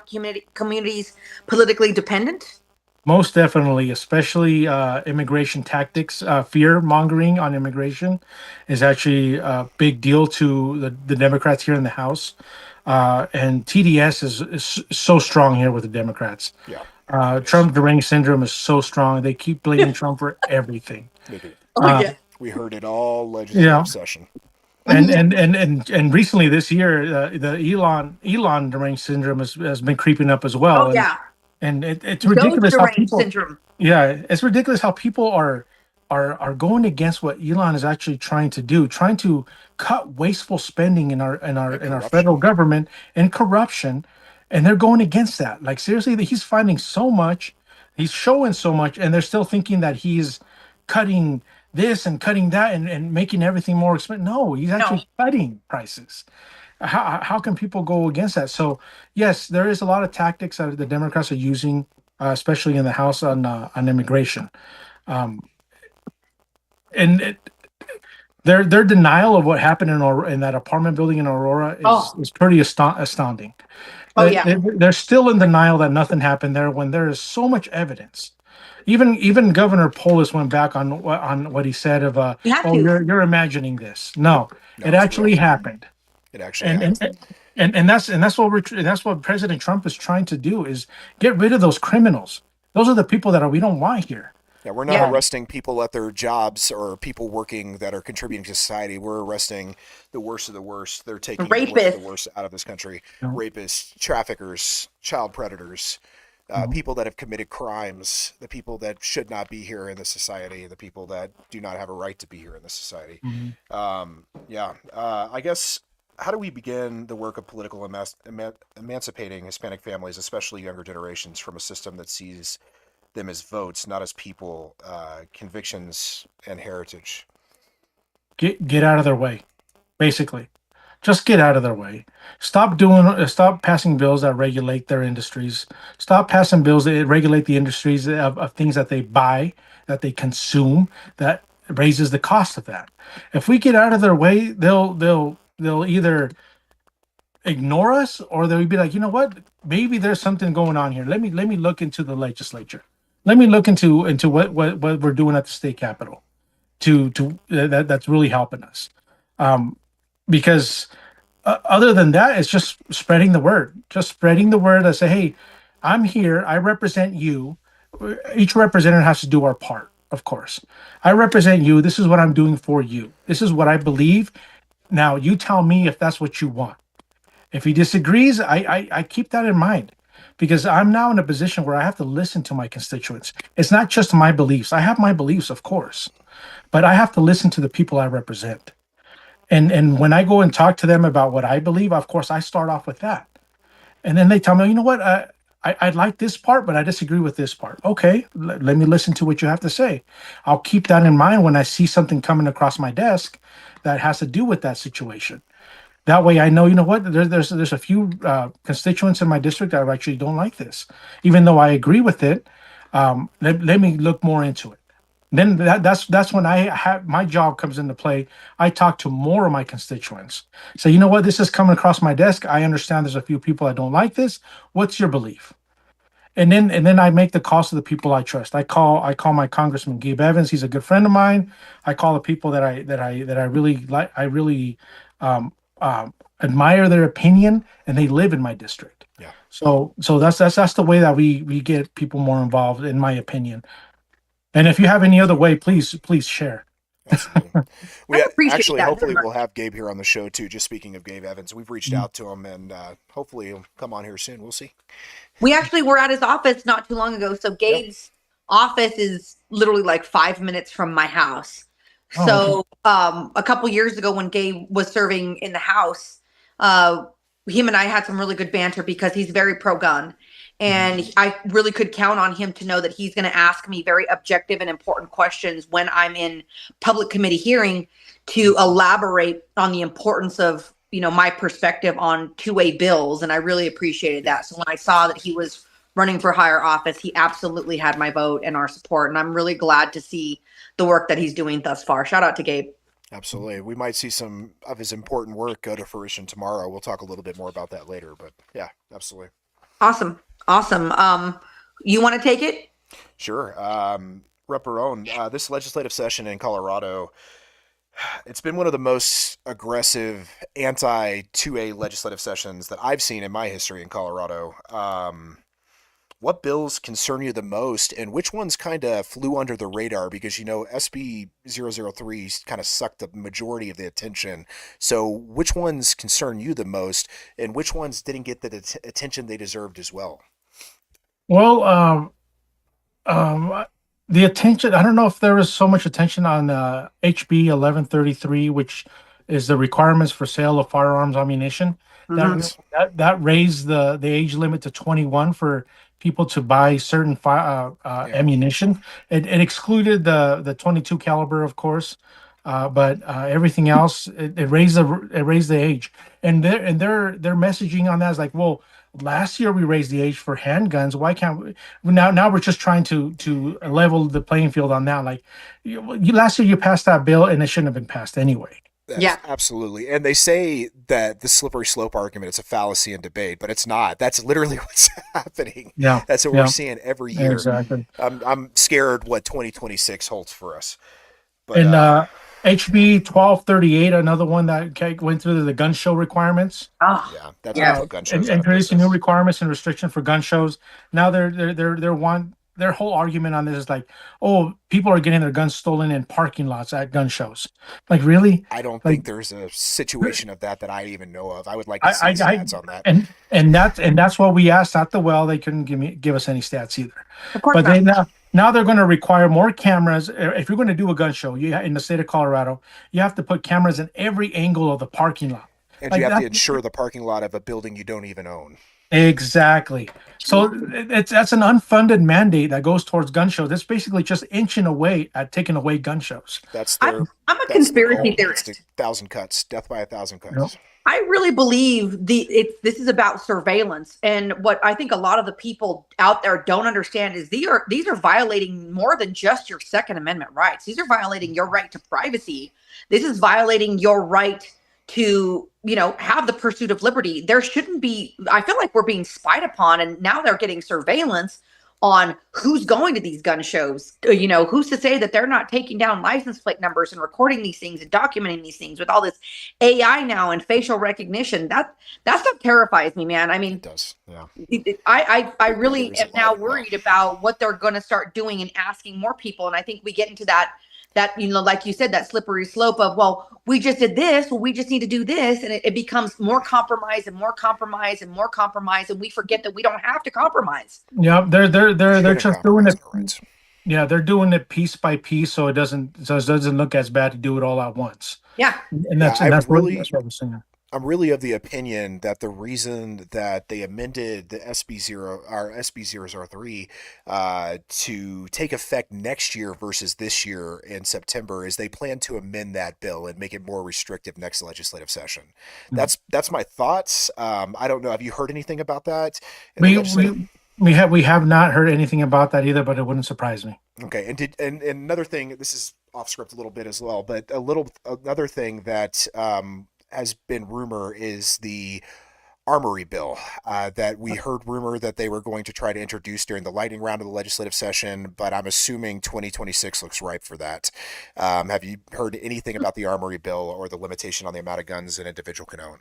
[SPEAKER 3] communities politically dependent?
[SPEAKER 2] Most definitely, especially immigration tactics. Fear mongering on immigration is actually a big deal to the Democrats here in the House. And TDS is so strong here with the Democrats.
[SPEAKER 1] Yeah.
[SPEAKER 2] Trump deranged syndrome is so strong. They keep blaming Trump for everything.
[SPEAKER 1] They do.
[SPEAKER 3] Yeah.
[SPEAKER 1] We heard it all legislative session.
[SPEAKER 2] And recently this year, the Elon deranged syndrome has been creeping up as well.
[SPEAKER 3] Oh, yeah.
[SPEAKER 2] And it's ridiculous how people,
[SPEAKER 3] syndrome.
[SPEAKER 2] yeah, it's ridiculous how people are going against what Elon is actually trying to do, trying to cut wasteful spending in our federal government and corruption, and they're going against that. Like, seriously, that he's finding so much, he's showing so much, and they're still thinking that he's cutting this and cutting that and making everything more expensive. No, he's actually cutting prices. How can people go against that? So yes, there is a lot of tactics that the Democrats are using, especially in the House on immigration, and their denial of what happened in that apartment building in Aurora is pretty astounding.
[SPEAKER 3] Oh yeah,
[SPEAKER 2] they're still in denial that nothing happened there when there is so much evidence. Even Governor Polis went back on what he said of you're imagining this. No, it actually happened.
[SPEAKER 1] It actually happened.
[SPEAKER 2] And that's what President Trump is trying to do, is get rid of those criminals. Those are the people that we don't want here.
[SPEAKER 1] Yeah, we're not
[SPEAKER 3] Yeah.
[SPEAKER 1] arresting people at their jobs or people working that are contributing to society. We're arresting the worst of the worst. They're taking the worst of the
[SPEAKER 3] Rapists.
[SPEAKER 1] worst out of this country.
[SPEAKER 2] Yeah.
[SPEAKER 1] Rapists, traffickers, child predators, people that have committed crimes, the people that should not be here in the society, the people that do not have a right to be here in the society. I guess, how do we begin the work of political emancipating Hispanic families, especially younger generations, from a system that sees them as votes, not as people, convictions, and heritage?
[SPEAKER 2] Get out of their way, basically. Just get out of their way. Stop passing bills that regulate their industries. Stop passing bills that regulate the industries of things that they buy, that they consume, that raises the cost of that. If we get out of their way, they'll either ignore us, or they'll be like, you know what? Maybe there's something going on here. Let me look into the legislature. Let me look into what we're doing at the state capitol. That's really helping us. Because other than that, it's just spreading the word. Just spreading the word that say, hey, I'm here. I represent you. Each representative has to do our part, of course. I represent you. This is what I'm doing for you. This is what I believe. Now, you tell me if that's what you want. If he disagrees, I keep that in mind, because I'm now in a position where I have to listen to my constituents. It's not just my beliefs. I have my beliefs, of course, but I have to listen to the people I represent. And when I go and talk to them about what I believe, of course, I start off with that. And then they tell me, you know what, I like this part, but I disagree with this part. Okay, let me listen to what you have to say. I'll keep that in mind when I see something coming across my desk that has to do with that situation. That way I know, you know what, there's a few constituents in my district that actually don't like this. Even though I agree with it, let me look more into it. Then that's when my job comes into play. I talk to more of my constituents. So, you know what, this is coming across my desk. I understand there's a few people that don't like this. What's your belief? And then I make the calls to the people I trust. I call my Congressman Gabe Evans. He's a good friend of mine. I call the people that I really like. I really admire their opinion, and they live in my district.
[SPEAKER 1] Yeah.
[SPEAKER 2] So that's the way that we get people more involved, in my opinion. And if you have any other way, please share.
[SPEAKER 1] Absolutely.
[SPEAKER 3] I appreciate
[SPEAKER 1] Actually,
[SPEAKER 3] that
[SPEAKER 1] hopefully
[SPEAKER 3] very
[SPEAKER 1] we'll have Gabe here on the show too. Just speaking of Gabe Evans, we've reached out to him, and hopefully he'll come on here soon. We'll see.
[SPEAKER 3] We actually were at his office not too long ago. So Gabe's office is literally like 5 minutes from my house.
[SPEAKER 2] Oh,
[SPEAKER 3] So a couple years ago, when Gabe was serving in the House, him and I had some really good banter, because he's very pro-gun. And I really could count on him to know that he's going to ask me very objective and important questions when I'm in public committee hearing, to elaborate on the importance of, my perspective on 2A bills. And I really appreciated that. So when I saw that he was running for higher office, he absolutely had my vote and our support. And I'm really glad to see the work that he's doing thus far. Shout out to Gabe.
[SPEAKER 1] Absolutely. We might see some of his important work go to fruition tomorrow. We'll talk a little bit more about that later, but yeah, absolutely.
[SPEAKER 3] Awesome. You want to take it?
[SPEAKER 1] Sure. Rep. Barron, this legislative session in Colorado, it's been one of the most aggressive anti-2A legislative sessions that I've seen in my history in Colorado. What bills concern you the most, and which ones kind of flew under the radar? Because, SB 003 kind of sucked the majority of the attention. So which ones concern you the most, and which ones didn't get the attention they deserved as well?
[SPEAKER 2] Well, the attention, I don't know if there was so much attention on HB 1133, which is the requirements for sale of firearms ammunition. That raised the age limit to 21 for people to buy certain ammunition. It excluded the 22 caliber, of course, but everything else, it raised the age. And their messaging on that is like, well, last year we raised the age for handguns. Why can't we now we're just trying to level the playing field on that? Like, last year you passed that bill and it shouldn't have been passed anyway.
[SPEAKER 3] Yeah,
[SPEAKER 1] absolutely. And they say that the slippery slope argument, it's a fallacy in debate, but it's not. That's literally what's happening.
[SPEAKER 2] Yeah.
[SPEAKER 1] That's what we're seeing every year.
[SPEAKER 2] Exactly.
[SPEAKER 1] I'm scared what 2026 holds for us. But,
[SPEAKER 2] and HB 1238, another one that went through the gun show requirements.
[SPEAKER 1] That's gun shows.
[SPEAKER 2] Introducing new requirements and restriction for gun shows. Now they're their whole argument on this is like, oh, people are getting their guns stolen in parking lots at gun shows. Like, really?
[SPEAKER 1] I don't
[SPEAKER 2] Like,
[SPEAKER 1] think there's a situation of that I even know of. I would like to see stats on that.
[SPEAKER 2] and that's what we asked at the well. They couldn't give us any stats either.
[SPEAKER 3] Of course
[SPEAKER 2] But
[SPEAKER 3] not.
[SPEAKER 2] now they're going to require more cameras. If you're going to do a gun show, in the state of Colorado, you have to put cameras in every angle of the parking lot.
[SPEAKER 1] And
[SPEAKER 2] Like
[SPEAKER 1] you have to
[SPEAKER 2] that-
[SPEAKER 1] insure the parking lot of a building you don't even own.
[SPEAKER 2] Exactly. So that's an unfunded mandate that goes towards gun shows. It's basically just inching away at taking away gun shows.
[SPEAKER 1] That's their.
[SPEAKER 3] I'm a
[SPEAKER 1] that's
[SPEAKER 3] conspiracy
[SPEAKER 1] the goal.
[SPEAKER 3] theorist.
[SPEAKER 1] It's 1,000 cuts. Death by 1,000 cuts.
[SPEAKER 2] Yep.
[SPEAKER 3] I really believe this is about surveillance, and what I think a lot of the people out there don't understand is these are violating more than just your Second Amendment rights. These are violating your right to privacy. This is violating your right to, have the pursuit of liberty. There shouldn't be. I feel like we're being spied upon, and now they're getting surveillance on who's going to these gun shows. Who's to say that they're not taking down license plate numbers and recording these things and documenting these things with all this AI now and facial recognition. That stuff terrifies me, man. I mean,
[SPEAKER 1] It does. Yeah.
[SPEAKER 3] I really
[SPEAKER 1] There is a
[SPEAKER 3] am now
[SPEAKER 1] lot of that.
[SPEAKER 3] worried about what they're going to start doing and asking more people. And I think we get into that, like you said, that slippery slope of, well, we just did this. Well, we just need to do this. And it becomes more compromise and more compromise and more compromise. And we forget that we don't have to compromise.
[SPEAKER 2] Yeah, they're
[SPEAKER 1] Shouldn't
[SPEAKER 2] just doing it.
[SPEAKER 1] compromise our rights.
[SPEAKER 2] Yeah, they're doing it piece by piece, so it doesn't look as bad to do it all at once.
[SPEAKER 3] Yeah.
[SPEAKER 2] And that's
[SPEAKER 1] Yeah,
[SPEAKER 2] that's what we're saying.
[SPEAKER 1] I'm really of the opinion that the reason that they amended the SB003 to take effect next year versus this year in September is they plan to amend that bill and make it more restrictive next legislative session.
[SPEAKER 2] Mm.
[SPEAKER 1] That's my thoughts. I don't know. Have you heard anything about that?
[SPEAKER 2] We have not heard anything about that either, but it wouldn't surprise me.
[SPEAKER 1] Okay, and another thing. This is off script a little bit as well, but another thing that has been rumor is the armory bill that we heard rumor that they were going to try to introduce during the lightning round of the legislative session, but I'm assuming 2026 looks ripe for that. Have you heard anything about the armory bill or the limitation on the amount of guns an individual can own?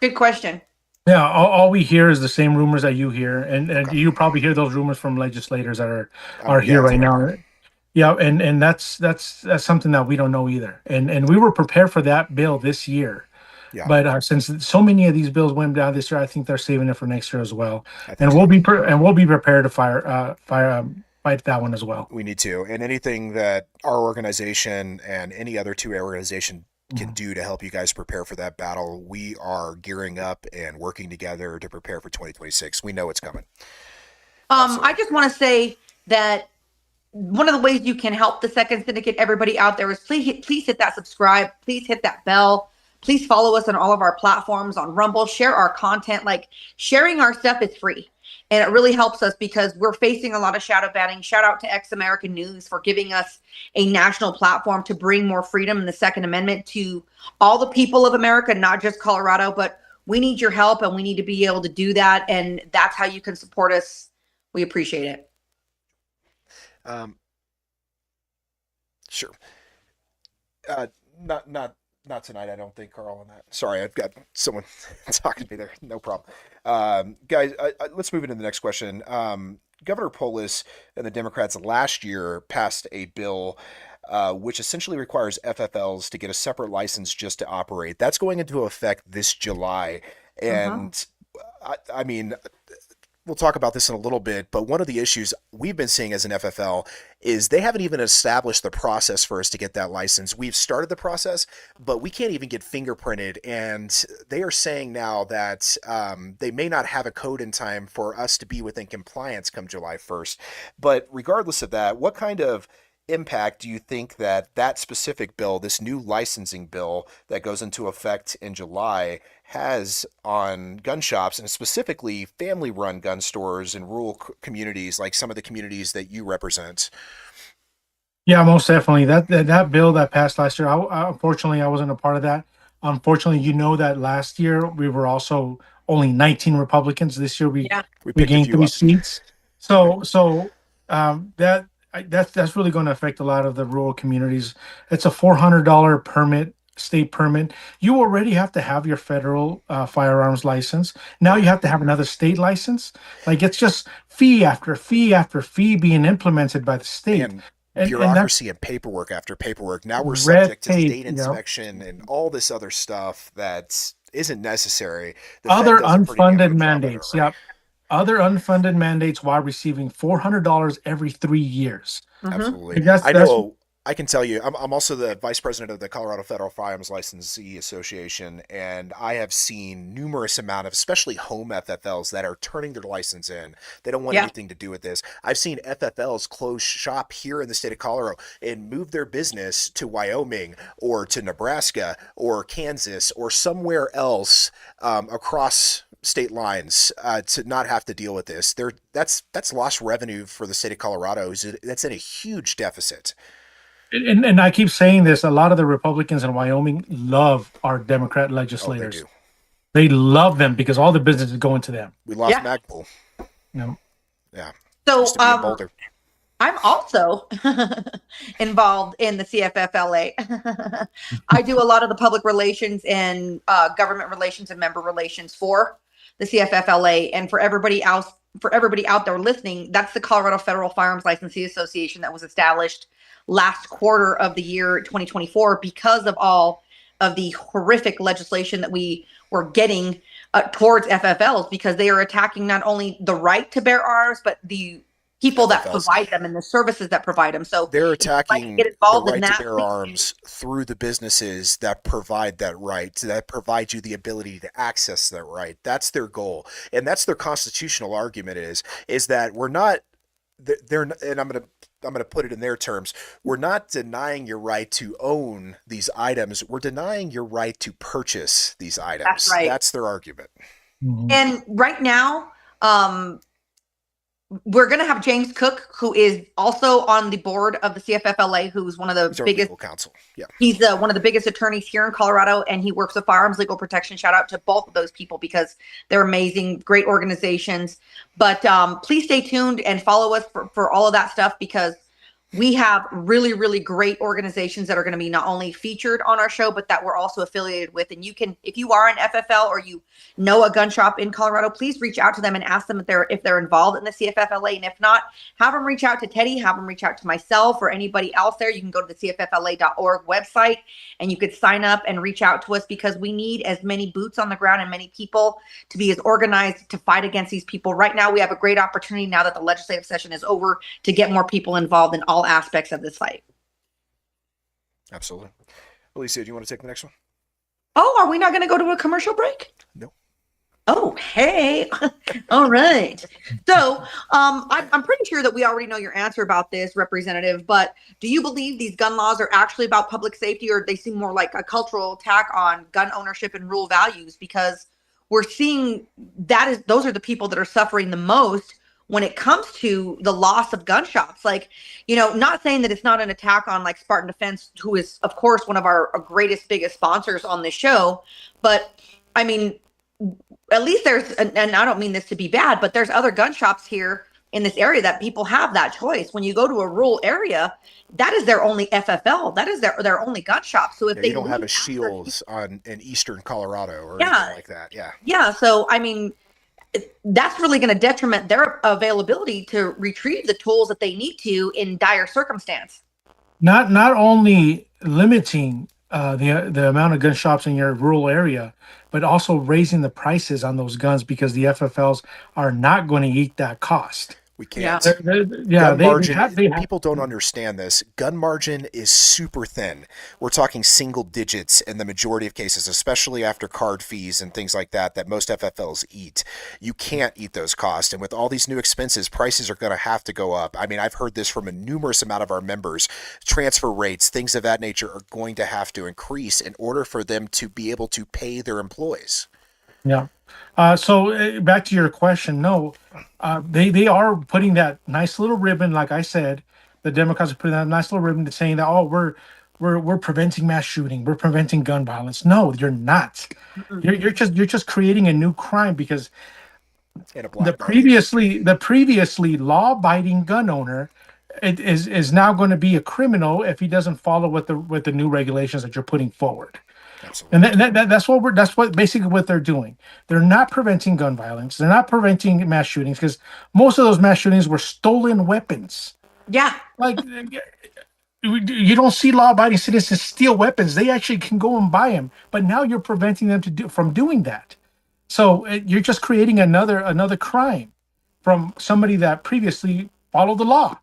[SPEAKER 3] Good question.
[SPEAKER 2] Yeah, all we hear is the same rumors that you hear, and you probably hear those rumors from legislators that are here right now. Yeah, and that's something that we don't know either. And we were prepared for that bill this year.
[SPEAKER 1] Yeah.
[SPEAKER 2] But since so many of these bills went down this year, I think they're saving it for next year as well.
[SPEAKER 1] I think
[SPEAKER 2] And
[SPEAKER 1] so.
[SPEAKER 2] we'll be prepared to fight that one as well.
[SPEAKER 1] We need to, and anything that our organization and any other two organization can do to help you guys prepare for that battle, we are gearing up and working together to prepare for 2026. We know it's coming.
[SPEAKER 3] I just want to say that one of the ways you can help the Second Syndicate, everybody out there, is please hit that subscribe. Please hit that bell. Please follow us on all of our platforms on Rumble. Share our content. Like, sharing our stuff is free. And it really helps us because we're facing a lot of shadow banning. Shout out to Ex-American News for giving us a national platform to bring more freedom in the Second Amendment to all the people of America, not just Colorado. But we need your help, and we need to be able to do that. And that's how you can support us. We appreciate it.
[SPEAKER 1] Sure. Not tonight, I don't think, Carl, on that. Sorry, I've got someone talking to me there. No problem. Guys, let's move into the next question. Governor Polis and the Democrats last year passed a bill which essentially requires FFLs to get a separate license just to operate. That's going into effect this July. And I mean, we'll talk about this in a little bit, but one of the issues we've been seeing as an FFL is they haven't even established the process for us to get that license. We've started the process, but we can't even get fingerprinted. And they are saying now that they may not have a code in time for us to be within compliance come July 1st. But regardless of that, what kind of impact do you think that specific bill, this new licensing bill that goes into effect in July, has on gun shops, and specifically family-run gun stores in rural communities like some of the communities that you represent?
[SPEAKER 2] Yeah, most definitely. That bill that passed last year, unfortunately, I wasn't a part of that. Unfortunately, that last year we were also only 19 Republicans. This year we gained 3 seats. So that's really going to affect a lot of the rural communities. It's a $400 permit state permit. You already have to have your federal firearms license. Now you have to have another state license. Like, it's just fee after fee after fee being implemented by the state.
[SPEAKER 1] And
[SPEAKER 2] And
[SPEAKER 1] bureaucracy and paperwork after paperwork. Now we're
[SPEAKER 2] red
[SPEAKER 1] subject to
[SPEAKER 2] tape,
[SPEAKER 1] state inspection and all this other stuff that isn't necessary. The
[SPEAKER 2] other
[SPEAKER 1] Fed does a pretty damn
[SPEAKER 2] unfunded
[SPEAKER 1] good job of it
[SPEAKER 2] mandates.
[SPEAKER 1] already.
[SPEAKER 2] Yep. Other unfunded mandates while receiving $400 every 3 years.
[SPEAKER 1] Absolutely.
[SPEAKER 2] Like, that's-
[SPEAKER 1] I
[SPEAKER 2] that's-
[SPEAKER 1] know. I can tell you, I'm also the vice president of the Colorado Federal Firearms Licensee Association, and I have seen numerous amount of, especially home FFLs, that are turning their license in. They don't want anything to do with this. I've seen FFLs close shop here in the state of Colorado and move their business to Wyoming or to Nebraska or Kansas or somewhere else across state lines to not have to deal with this. That's lost revenue for the state of Colorado. That's in a huge deficit.
[SPEAKER 2] And I keep saying this, a lot of the Republicans in Wyoming love our Democrat legislators.
[SPEAKER 1] Oh,
[SPEAKER 2] they love them because all the business is going to them.
[SPEAKER 1] We lost Magpul.
[SPEAKER 2] You know?
[SPEAKER 1] Yeah.
[SPEAKER 3] So
[SPEAKER 1] Used to be in Boulder.
[SPEAKER 3] I'm also involved in the CFFLA. I do a lot of the public relations and government relations and member relations for the CFFLA. And for everybody else, for everybody out there listening, that's the Colorado Federal Firearms Licensee Association that was established last quarter of the year 2024 because of all of the horrific legislation that we were getting towards FFLs, because they are attacking not only the right to bear arms, but the people that provide them and the services that provide them. So
[SPEAKER 1] they're attacking
[SPEAKER 3] get involved
[SPEAKER 1] the
[SPEAKER 3] in
[SPEAKER 1] right
[SPEAKER 3] that,
[SPEAKER 1] to bear arms through the businesses that provide that right, that provide you the ability to access that right. That's their goal, and that's their constitutional argument is that we're not. They're, and I'm gonna put it in their terms. We're not denying your right to own these items. We're denying your right to purchase these items.
[SPEAKER 3] That's right.
[SPEAKER 1] That's their argument.
[SPEAKER 2] Mhm.
[SPEAKER 3] And right now, we're going to have James Cook, who is also on the board of the CFFLA, who's one of the
[SPEAKER 1] He's our
[SPEAKER 3] biggest
[SPEAKER 1] legal counsel. Yeah.
[SPEAKER 3] He's one of the biggest attorneys here in Colorado, and he works with Firearms Legal Protection. Shout out to both of those people because they're amazing, great organizations. But please stay tuned and follow us for all of that stuff, because we have really, really great organizations that are going to be not only featured on our show, but that we're also affiliated with. And you can, if you are an FFL or you know a gun shop in Colorado, please reach out to them and ask them if they're involved in the CFFLA. And if not, have them reach out to Teddy, have them reach out to myself or anybody else there. You can go to the CFFLA.org website and you could sign up and reach out to us, because we need as many boots on the ground and many people to be as organized to fight against these people. Right now, we have a great opportunity, now that the legislative session is over, to get more people involved in all aspects of this fight.
[SPEAKER 1] Absolutely. Alicia, do you want to take the next one?
[SPEAKER 3] Oh, are we not going to go to a commercial break?
[SPEAKER 1] No.
[SPEAKER 3] Oh, hey. All right. So I'm pretty sure that we already know your answer about this, Representative, but do you believe these gun laws are actually about public safety, or they seem more like a cultural attack on gun ownership and rural values? Because we're seeing those are the people that are suffering the most when it comes to the loss of gun shops. Like, not saying that it's not an attack on like Spartan Defense, who is of course one of our greatest, biggest sponsors on this show. But I mean, at least and I don't mean this to be bad, but there's other gun shops here in this area that people have that choice. When you go to a rural area, that is their only FFL. That is their only gun shop. So if they
[SPEAKER 1] don't have a Shields in eastern Colorado or anything like that. Yeah.
[SPEAKER 3] Yeah. So, I mean, that's really going to detriment their availability to retrieve the tools that they need to in dire circumstance.
[SPEAKER 2] Not only limiting the amount of gun shops in your rural area, but also raising the prices on those guns, because the FFLs are not going to eat that cost.
[SPEAKER 1] We can't.
[SPEAKER 2] Yeah,
[SPEAKER 1] gun margin, people don't understand this. Gun margin is super thin. We're talking single digits in the majority of cases, especially after card fees and things like that most FFLs eat. You can't eat those costs. And with all these new expenses, prices are going to have to go up. I mean, I've heard this from a numerous amount of our members. Transfer rates, things of that nature are going to have to increase in order for them to be able to pay their employees.
[SPEAKER 2] Yeah. So back to your question, no, they are putting that nice little ribbon, like I said, the Democrats are putting that nice little ribbon to saying that, oh, we're preventing mass shooting, we're preventing gun violence. No, you're not. You're just creating a new crime, because the previously law-abiding gun owner is now going to be a criminal if he doesn't follow with the new regulations that you're putting forward.
[SPEAKER 1] Absolutely.
[SPEAKER 2] And that's what basically what they're doing. They're not preventing gun violence. They're not preventing mass shootings, because most of those mass shootings were stolen weapons.
[SPEAKER 3] Yeah.
[SPEAKER 2] Like, you don't see law-abiding citizens steal weapons. They actually can go and buy them, but now you're preventing them from doing that. So you're just creating another crime from somebody that previously followed the law.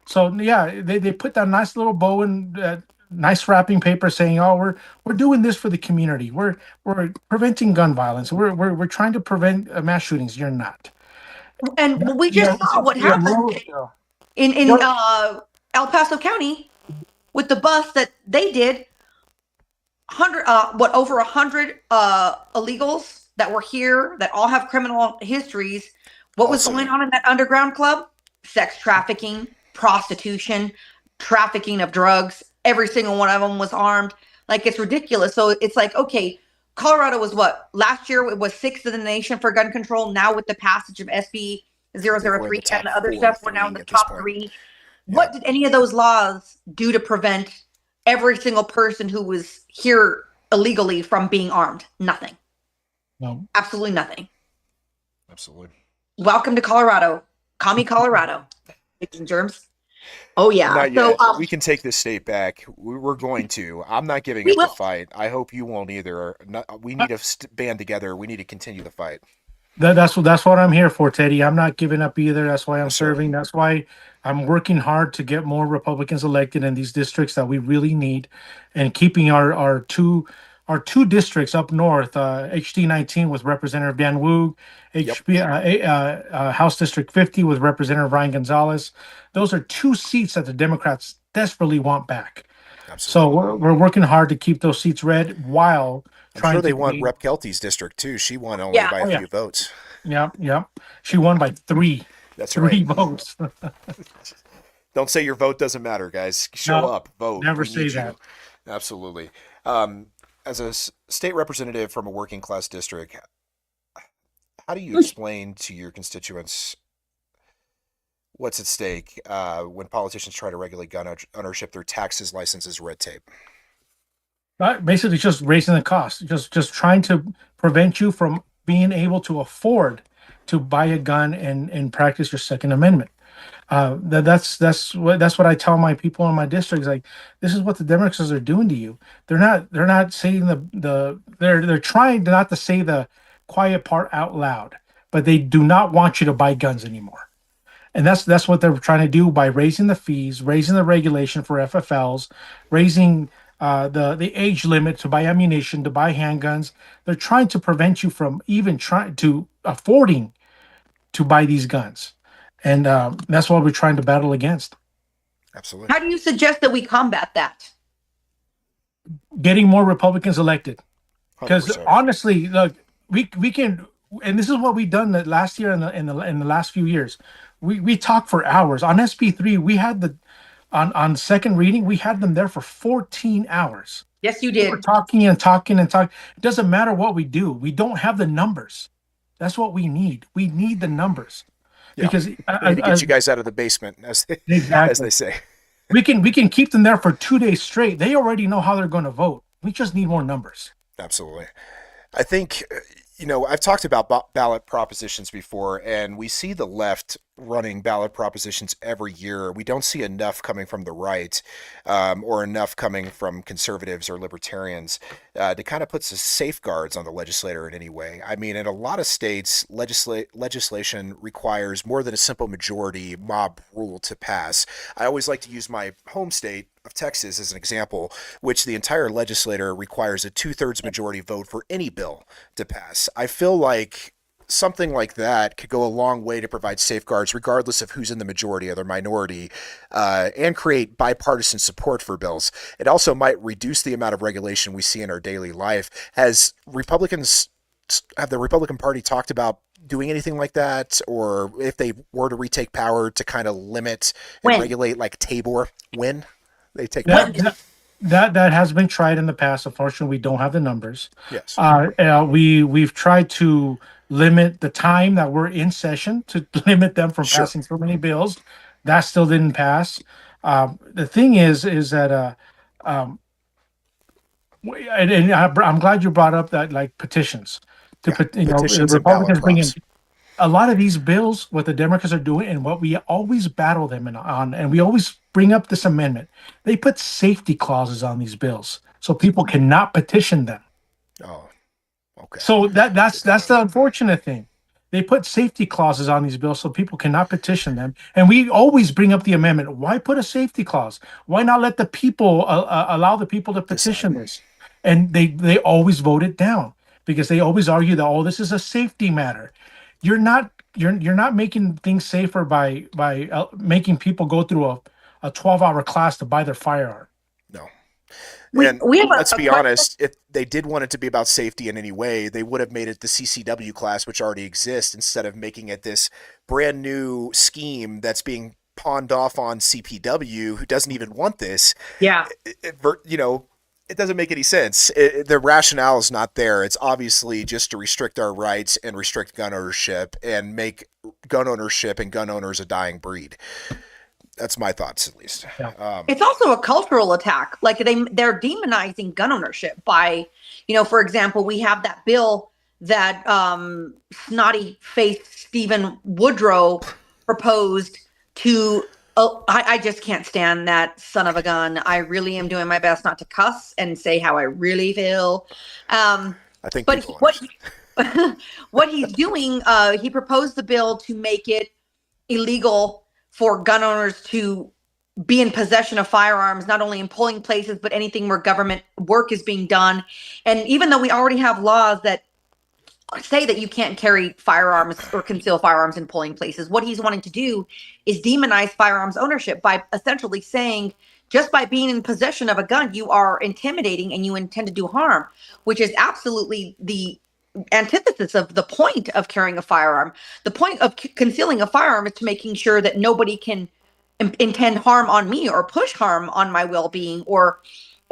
[SPEAKER 2] So yeah, they put that nice little bow and nice wrapping paper saying, "Oh, we're doing this for the community. We're preventing gun violence. We're trying to prevent mass shootings." You're not.
[SPEAKER 3] And we just saw what happened in El Paso County with the bus that they did. Over 100 illegals that were here that all have criminal histories. What was going on in that underground club? Sex trafficking, prostitution, trafficking of drugs. Every single one of them was armed. Like, it's ridiculous. So it's like, okay, Colorado was what? Last year it was 6th in the nation for gun control. Now with the passage of SB 003 and the other stuff, we're now in the top 3. Yeah. What did any of those laws do to prevent every single person who was here illegally from being armed? Nothing.
[SPEAKER 2] No.
[SPEAKER 3] Absolutely nothing.
[SPEAKER 1] Absolutely.
[SPEAKER 3] Welcome to Colorado. Call me Colorado. Picking germs. Oh yeah.
[SPEAKER 1] Not yet. We can take this state back. We're going to. I'm not giving up the fight. I hope you won't either. We need to band together. We need to continue the fight.
[SPEAKER 2] That's what I'm here for, Teddy. I'm not giving up either. That's why I'm serving. That's why I'm working hard to get more Republicans elected in these districts that we really need, and keeping our two districts up north, HD 19 with Representative Dan Woog, House District 50 with Representative Ryan Gonzalez. Those are 2 seats that the Democrats desperately want back. Absolutely. So we're working hard to keep those seats red while
[SPEAKER 1] I'm sure they want Rep. Kelty's district too. She won only by a few votes.
[SPEAKER 2] Yeah. She won by 3.
[SPEAKER 1] That's
[SPEAKER 2] 3 votes.
[SPEAKER 1] Don't say your vote doesn't matter, guys. Show up, vote.
[SPEAKER 2] Never say that.
[SPEAKER 1] Absolutely. As a state representative from a working class district, how do you explain to your constituents what's at stake when politicians try to regulate gun ownership through taxes, licenses, red tape?
[SPEAKER 2] Basically, just raising the cost, just trying to prevent you from being able to afford to buy a gun and practice your Second Amendment. That's what I tell my people in my districts. Like, this is what the Democrats are doing to you. They're not saying they're trying not to say the quiet part out loud, but they do not want you to buy guns anymore. And that's what they're trying to do by raising the fees, raising the regulation for FFLs, raising the age limit to buy ammunition, to buy handguns. They're trying to prevent you from even trying to affording to buy these guns. And that's what we're trying to battle against.
[SPEAKER 1] Absolutely.
[SPEAKER 3] How do you suggest that we combat that?
[SPEAKER 2] Getting more Republicans elected. Because honestly, look, we can, and this is what we've done the last year and in the last few years. We talked for hours. On SB3, we had on second reading, we had them there for 14 hours.
[SPEAKER 3] Yes, you did.
[SPEAKER 2] We're talking and talking and talking. It doesn't matter what we do. We don't have the numbers. That's what we need. We need the numbers.
[SPEAKER 1] Yeah.
[SPEAKER 2] Because
[SPEAKER 1] to get you guys out of the basement, as they say.
[SPEAKER 2] We can keep them there for 2 days straight. They already know how they're going to vote. We just need more numbers.
[SPEAKER 1] Absolutely. I think, I've talked about ballot propositions before, and we see the left running ballot propositions every year. We don't see enough coming from the right or enough coming from conservatives or libertarians to kind of put some safeguards on the legislator in any way. I mean, in a lot of states, legislation requires more than a simple majority mob rule to pass. I always like to use my home state of Texas as an example, which the entire legislature requires a 2/3 majority vote for any bill to pass. I feel like something like that could go a long way to provide safeguards regardless of who's in the majority or the minority, and create bipartisan support for bills. It also might reduce the amount of regulation we see in our daily life. Have the Republican Party talked about doing anything like that, or if they were to retake power, to kind of limit and regulate like Tabor when they take power?
[SPEAKER 2] That has been tried in the past. Unfortunately, we don't have the numbers.
[SPEAKER 1] Yes.
[SPEAKER 2] We've tried to limit the time that we're in session, to limit them from passing so many bills. That still didn't pass. The thing is that um, I'm glad you brought up that, like, petitions to
[SPEAKER 1] Yeah,
[SPEAKER 2] the
[SPEAKER 1] petitions and ballot
[SPEAKER 2] Republicans bring in
[SPEAKER 1] props.
[SPEAKER 2] a lot of these bills. What the Democrats are doing, and what we always battle them on, and we always bring up this amendment. They put safety clauses on these bills so people cannot petition them.
[SPEAKER 1] Oh, okay.
[SPEAKER 2] So that's the unfortunate thing. They put safety clauses on these bills so people cannot petition them. And we always bring up the amendment. Why put a safety clause? Why not let the people allow the people to petition
[SPEAKER 1] Decide.
[SPEAKER 2] this? And they always vote it down because they always argue that, oh, this is a safety matter. You're not making things safer by making people go through a 12-hour class to buy their firearm.
[SPEAKER 1] No.
[SPEAKER 3] We
[SPEAKER 1] And
[SPEAKER 3] we have
[SPEAKER 1] let's
[SPEAKER 3] a
[SPEAKER 1] be
[SPEAKER 3] question.
[SPEAKER 1] honest, if they did want it to be about safety in any way, they would have made it the CCW class, which already exists, instead of making it this brand new scheme that's being pawned off on CPW, who doesn't even want this.
[SPEAKER 3] Yeah.
[SPEAKER 1] It doesn't make any sense. The rationale is not there. It's obviously just to restrict our rights and restrict gun ownership and make gun ownership and gun owners a dying breed. That's my thoughts, at least.
[SPEAKER 2] Yeah.
[SPEAKER 3] It's also a cultural attack. Like they're demonizing gun ownership by, for example, we have that bill that snotty faced Stephen Woodrow proposed to. Oh, I just can't stand that son of a gun. I really am doing my best not to cuss and say how I really feel.
[SPEAKER 1] I think
[SPEAKER 3] But
[SPEAKER 1] people
[SPEAKER 3] what he's doing, he proposed the bill to make it illegal for gun owners to be in possession of firearms, not only in polling places, but anything where government work is being done. And even though we already have laws that say that you can't carry firearms or conceal firearms in polling places, what he's wanting to do is demonize firearms ownership by essentially saying, just by being in possession of a gun, you are intimidating and you intend to do harm, which is absolutely the antithesis of the point of carrying a firearm. The point of concealing a firearm is to making sure that nobody can intend harm on me or push harm on my well-being or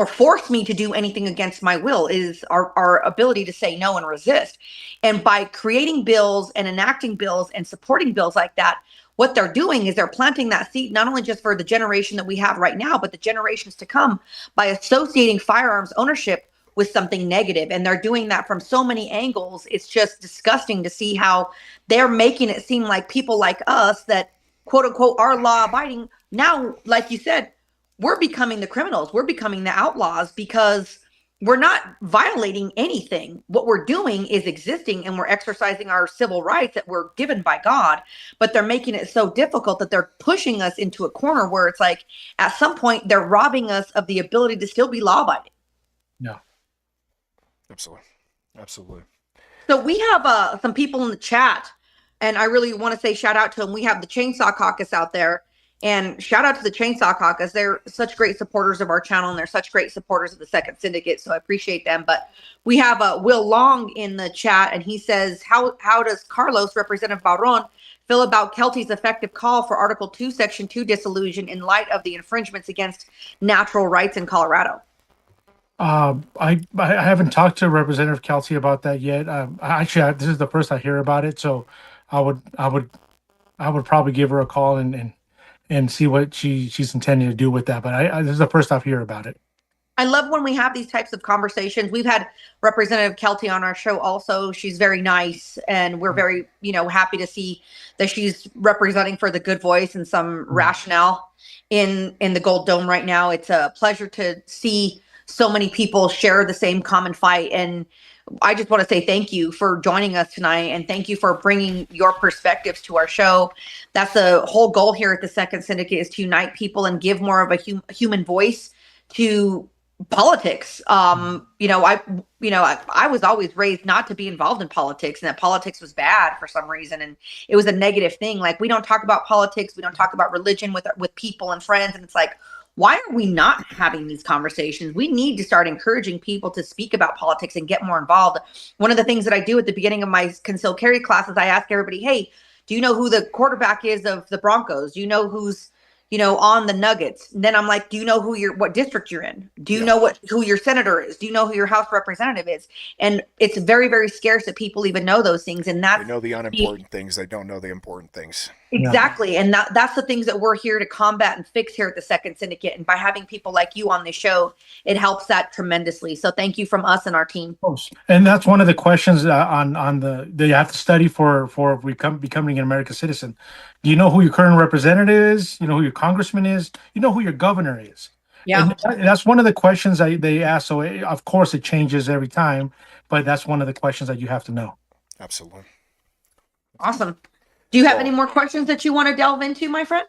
[SPEAKER 3] force me to do anything against my will. Is our ability to say no and resist. And by creating bills and enacting bills and supporting bills like that, what they're doing is they're planting that seed, not only just for the generation that we have right now, but the generations to come, by associating firearms ownership with something negative. And they're doing that from so many angles. It's just disgusting to see how they're making it seem like people like us that, quote unquote, are law abiding. Now, like you said, we're becoming the criminals. We're becoming the outlaws because we're not violating anything. What we're doing is existing and we're exercising our civil rights that were given by God, but they're making it so difficult that they're pushing us into a corner where it's like, at some point, they're robbing us of the ability to still be law abiding.
[SPEAKER 2] Yeah.
[SPEAKER 1] Absolutely.
[SPEAKER 3] So we have some people in the chat, and I really want to say shout out to them. We have the Chainsaw Caucus out there, and shout out to the Chainsaw Caucus. They're such great supporters of our channel, and they're such great supporters of the Second Syndicate, so I appreciate them. But we have Will Long in the chat, and he says, how does Carlos, Representative Barron, feel about Kelty's effective call for Article 2, Section 2 dissolution in light of the infringements against natural rights in Colorado?
[SPEAKER 2] I haven't talked to Representative Kelty about that yet. This is the first I hear about it, so I would probably give her a call and see what she's intending to do with that. But this is the first I've heard about it.
[SPEAKER 3] I love when we have these types of conversations. We've had Representative Kelty on our show also. She's very nice, and we're very, happy to see that she's representing for the good voice and some rationale in the Gold Dome right now. It's a pleasure to see so many people share the same common fight. And I just want to say thank you for joining us tonight, and thank you for bringing your perspectives to our show. That's the whole goal here at the Second Syndicate, is to unite people and give more of a human voice to politics. I was always raised not to be involved in politics, and that politics was bad for some reason, and it was a negative thing. Like, we don't talk about politics, we don't talk about religion with people and friends, and it's like, why are we not having these conversations? We need to start encouraging people to speak about politics and get more involved. One of the things that I do at the beginning of my concealed carry classes, I ask everybody, hey, do you know who the quarterback is of the Broncos? Do you know who's, on the Nuggets? And then I'm like, do you know what district you're in? Do you know who your senator is? Do you know who your House Representative is? And it's very, very scarce that people even know those things. And that's,
[SPEAKER 1] they know the unimportant things. They don't know the important things.
[SPEAKER 3] Exactly. And that's the things that we're here to combat and fix here at the Second Syndicate. And by having people like you on the show, it helps that tremendously. So thank you from us and our team.
[SPEAKER 2] And that's one of the questions on the that you have to study for becoming an American citizen. Do you know who your current representative is? You know who your congressman is? You know who your governor is?
[SPEAKER 3] Yeah.
[SPEAKER 2] And that's one of the questions they ask. So of course it changes every time, but that's one of the questions that you have to know.
[SPEAKER 1] Absolutely.
[SPEAKER 3] Awesome. Do you have any more questions that you want to delve into, my friend?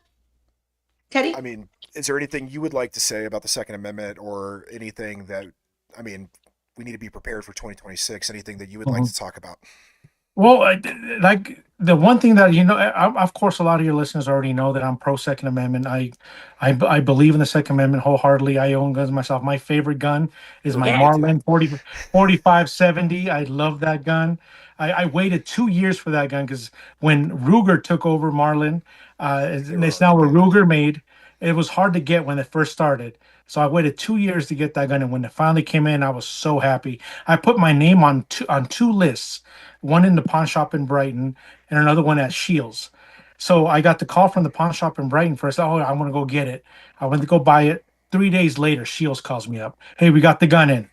[SPEAKER 3] Teddy?
[SPEAKER 1] I mean, is there anything you would like to say about the Second Amendment, or anything that, I mean, we need to be prepared for 2026, anything that you would like to talk about?
[SPEAKER 2] Well, like the one thing that, of course, a lot of your listeners already know that I'm pro Second Amendment. I believe in the Second Amendment wholeheartedly. I own guns myself. My favorite gun is my Marlin 4570. I love that gun. I waited 2 years for that gun because when Ruger took over Marlin, it's now a Ruger made. It was hard to get when it first started. So I waited 2 years to get that gun. And when it finally came in, I was so happy. I put my name on two lists, one in the pawn shop in Brighton and another one at Shields. So I got the call from the pawn shop in Brighton first. Oh, I want to go get it. I went to go buy it. 3 days later, Shields calls me up. Hey, we got the gun in.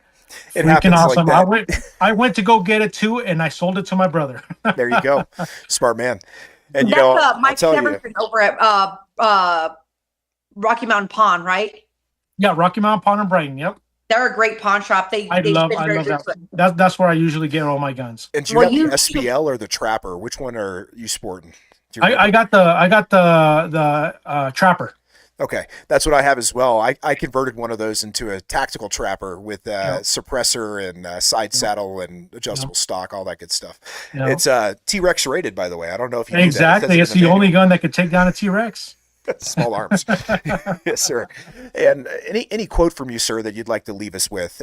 [SPEAKER 1] It happens
[SPEAKER 2] awesome.
[SPEAKER 1] like that.
[SPEAKER 2] I went to go get it too, and I sold it to my brother.
[SPEAKER 1] There you go. Smart man. And
[SPEAKER 3] that's Mike
[SPEAKER 1] I'll tell
[SPEAKER 3] Severson over at Rocky Mountain Pawn, right?
[SPEAKER 2] Yeah, Rocky Mountain Pawn in Brighton. Yep.
[SPEAKER 3] They're a great pawn shop.
[SPEAKER 2] I love that. That's where I usually get all my guns.
[SPEAKER 1] And do you have the SPL or the Trapper? Which one are you sporting?
[SPEAKER 2] I got the Trapper.
[SPEAKER 1] Okay, that's what I have as well. I converted one of those into a tactical Trapper with suppressor and side saddle and adjustable stock, all that good stuff. It's T-Rex rated, by the way. I don't know if you knew
[SPEAKER 2] exactly. It's the only gun that could take down a T-Rex.
[SPEAKER 1] Small arms. Yes, sir. And any quote from you, sir, that you'd like to leave us with?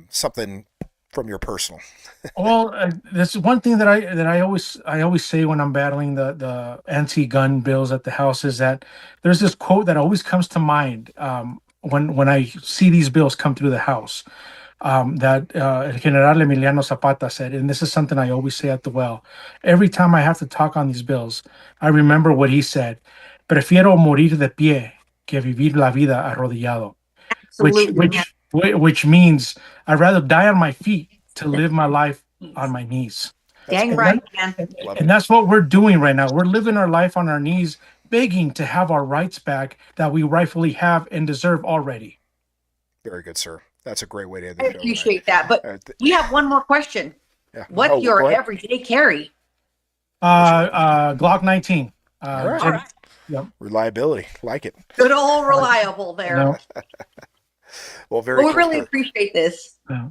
[SPEAKER 1] Something from your personal.
[SPEAKER 2] Well, there's one thing that I always say when I'm battling the anti-gun bills at the House is that there's this quote that always comes to mind when I see these bills come through the House. That General Emiliano Zapata said, and this is something I always say at the well. Every time I have to talk on these bills, I remember what he said. Prefiero morir de pie que vivir la vida arrodillado. Which means I'd rather die on my feet to live my life on my knees.
[SPEAKER 3] Dang right, man.
[SPEAKER 2] And that's what we're doing right now. We're living our life on our knees, begging to have our rights back that we rightfully have and deserve already.
[SPEAKER 1] Very good, sir. That's a great way to end
[SPEAKER 3] the show. I appreciate that. But we have one more question. Yeah. What's your everyday carry?
[SPEAKER 2] Glock 19.
[SPEAKER 1] All right. Yep. Reliability. Like it.
[SPEAKER 3] Good old reliable there.
[SPEAKER 1] No. Well,
[SPEAKER 3] we really appreciate this.
[SPEAKER 2] Yeah.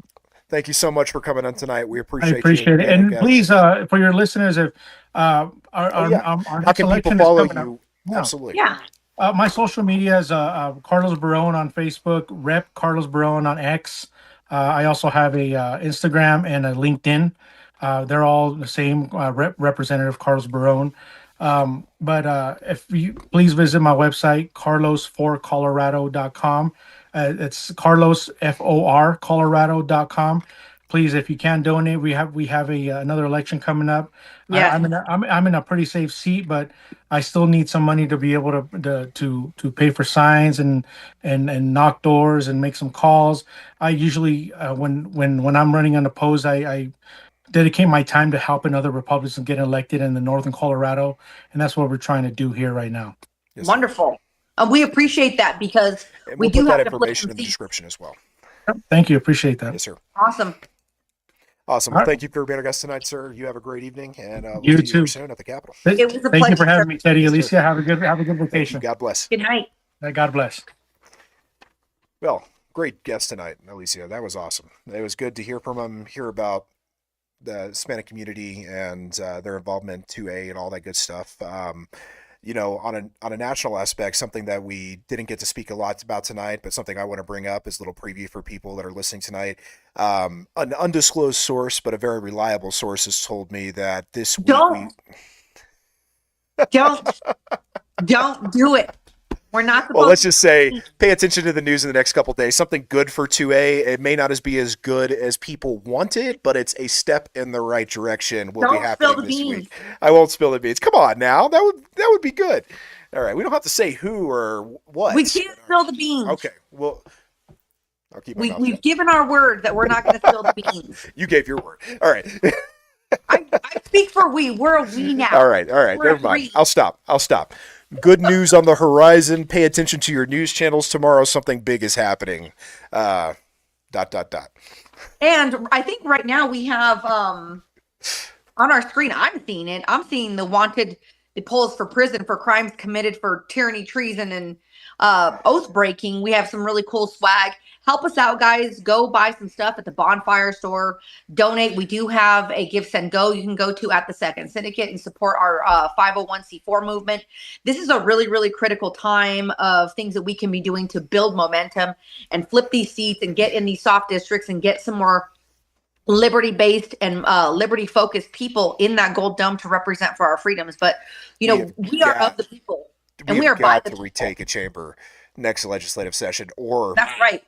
[SPEAKER 1] Thank you so much for coming on tonight. We appreciate
[SPEAKER 2] it. And please, for your listeners, if our
[SPEAKER 1] how can people follow you? Absolutely.
[SPEAKER 3] Yeah.
[SPEAKER 2] My social media is Carlos Barron on Facebook, Rep Carlos Barron on X. I also have a Instagram and a LinkedIn. They're all the same, Representative Carlos Barron. But if you please visit my website, carlosforcolorado.com. It's Carlos FOR Colorado.com. Please, if you can donate, we have another election coming up.
[SPEAKER 3] Yeah,
[SPEAKER 2] I'm in a pretty safe seat, but I still need some money to be able to pay for signs and knock doors and make some calls. I usually when I'm running unopposed, I dedicate my time to helping other Republicans get elected in the northern Colorado, and that's what we're trying to do here right now.
[SPEAKER 1] Yes,
[SPEAKER 3] wonderful. We appreciate that because
[SPEAKER 1] we do have that information in the description as well.
[SPEAKER 2] Thank you. Appreciate that.
[SPEAKER 1] Yes, sir.
[SPEAKER 3] Awesome.
[SPEAKER 1] Awesome. Well, thank you for being our guest tonight, sir. You have a great evening, and we'll
[SPEAKER 2] you
[SPEAKER 1] see
[SPEAKER 2] too.
[SPEAKER 1] You soon at the Capitol.
[SPEAKER 3] It was a pleasure.
[SPEAKER 2] Thank you for having me, Teddy. Alicia, have a good vacation.
[SPEAKER 1] God bless.
[SPEAKER 3] Good night.
[SPEAKER 2] God bless.
[SPEAKER 1] Well, great guest tonight, Alicia. That was awesome. It was good to hear from him, hear about the Hispanic community and their involvement 2A and all that good stuff. On a national aspect, something that we didn't get to speak a lot about tonight, but something I want to bring up is a little preview for people that are listening tonight. An undisclosed source, but a very reliable source, has told me that this week
[SPEAKER 3] don't do it. We're not supposed
[SPEAKER 1] Well, let's just say pay attention to the news in the next couple of days. Something good for 2A. It may not be as good as people want it, but it's a step in the right direction. Will be
[SPEAKER 3] Don't
[SPEAKER 1] happening
[SPEAKER 3] spill the
[SPEAKER 1] this
[SPEAKER 3] beans.
[SPEAKER 1] week. I won't spill the beans. Come on now. That would be good. All right. We don't have to say who or what.
[SPEAKER 3] We can't spill the beans.
[SPEAKER 1] Okay. Well, I'll keep my mouth
[SPEAKER 3] We've
[SPEAKER 1] shut.
[SPEAKER 3] given our word that we're not going to spill the beans.
[SPEAKER 1] You gave your word. All right.
[SPEAKER 3] I speak for we. We're a we now.
[SPEAKER 1] All right. All right.
[SPEAKER 3] We're
[SPEAKER 1] Never mind.
[SPEAKER 3] we.
[SPEAKER 1] I'll stop. Good news on the horizon. Pay attention to your news channels tomorrow. Something big is happening. ...
[SPEAKER 3] And I think right now we have on our screen, I'm seeing it. I'm seeing the polls for prison for crimes committed for tyranny, treason, and oath breaking. We have some really cool swag. Help us out, guys. Go buy some stuff at the Bonfire store. Donate. We do have a Give, Send, Go you can go to at the Second Syndicate and support our 501c4 movement. This is a really, really critical time of things that we can be doing to build momentum and flip these seats and get in these soft districts and get some more liberty-based and liberty-focused people in that gold dome to represent for our freedoms. But, we are of the people. And we are by the
[SPEAKER 1] to
[SPEAKER 3] people.
[SPEAKER 1] retake a chamber next legislative session, or
[SPEAKER 3] That's right.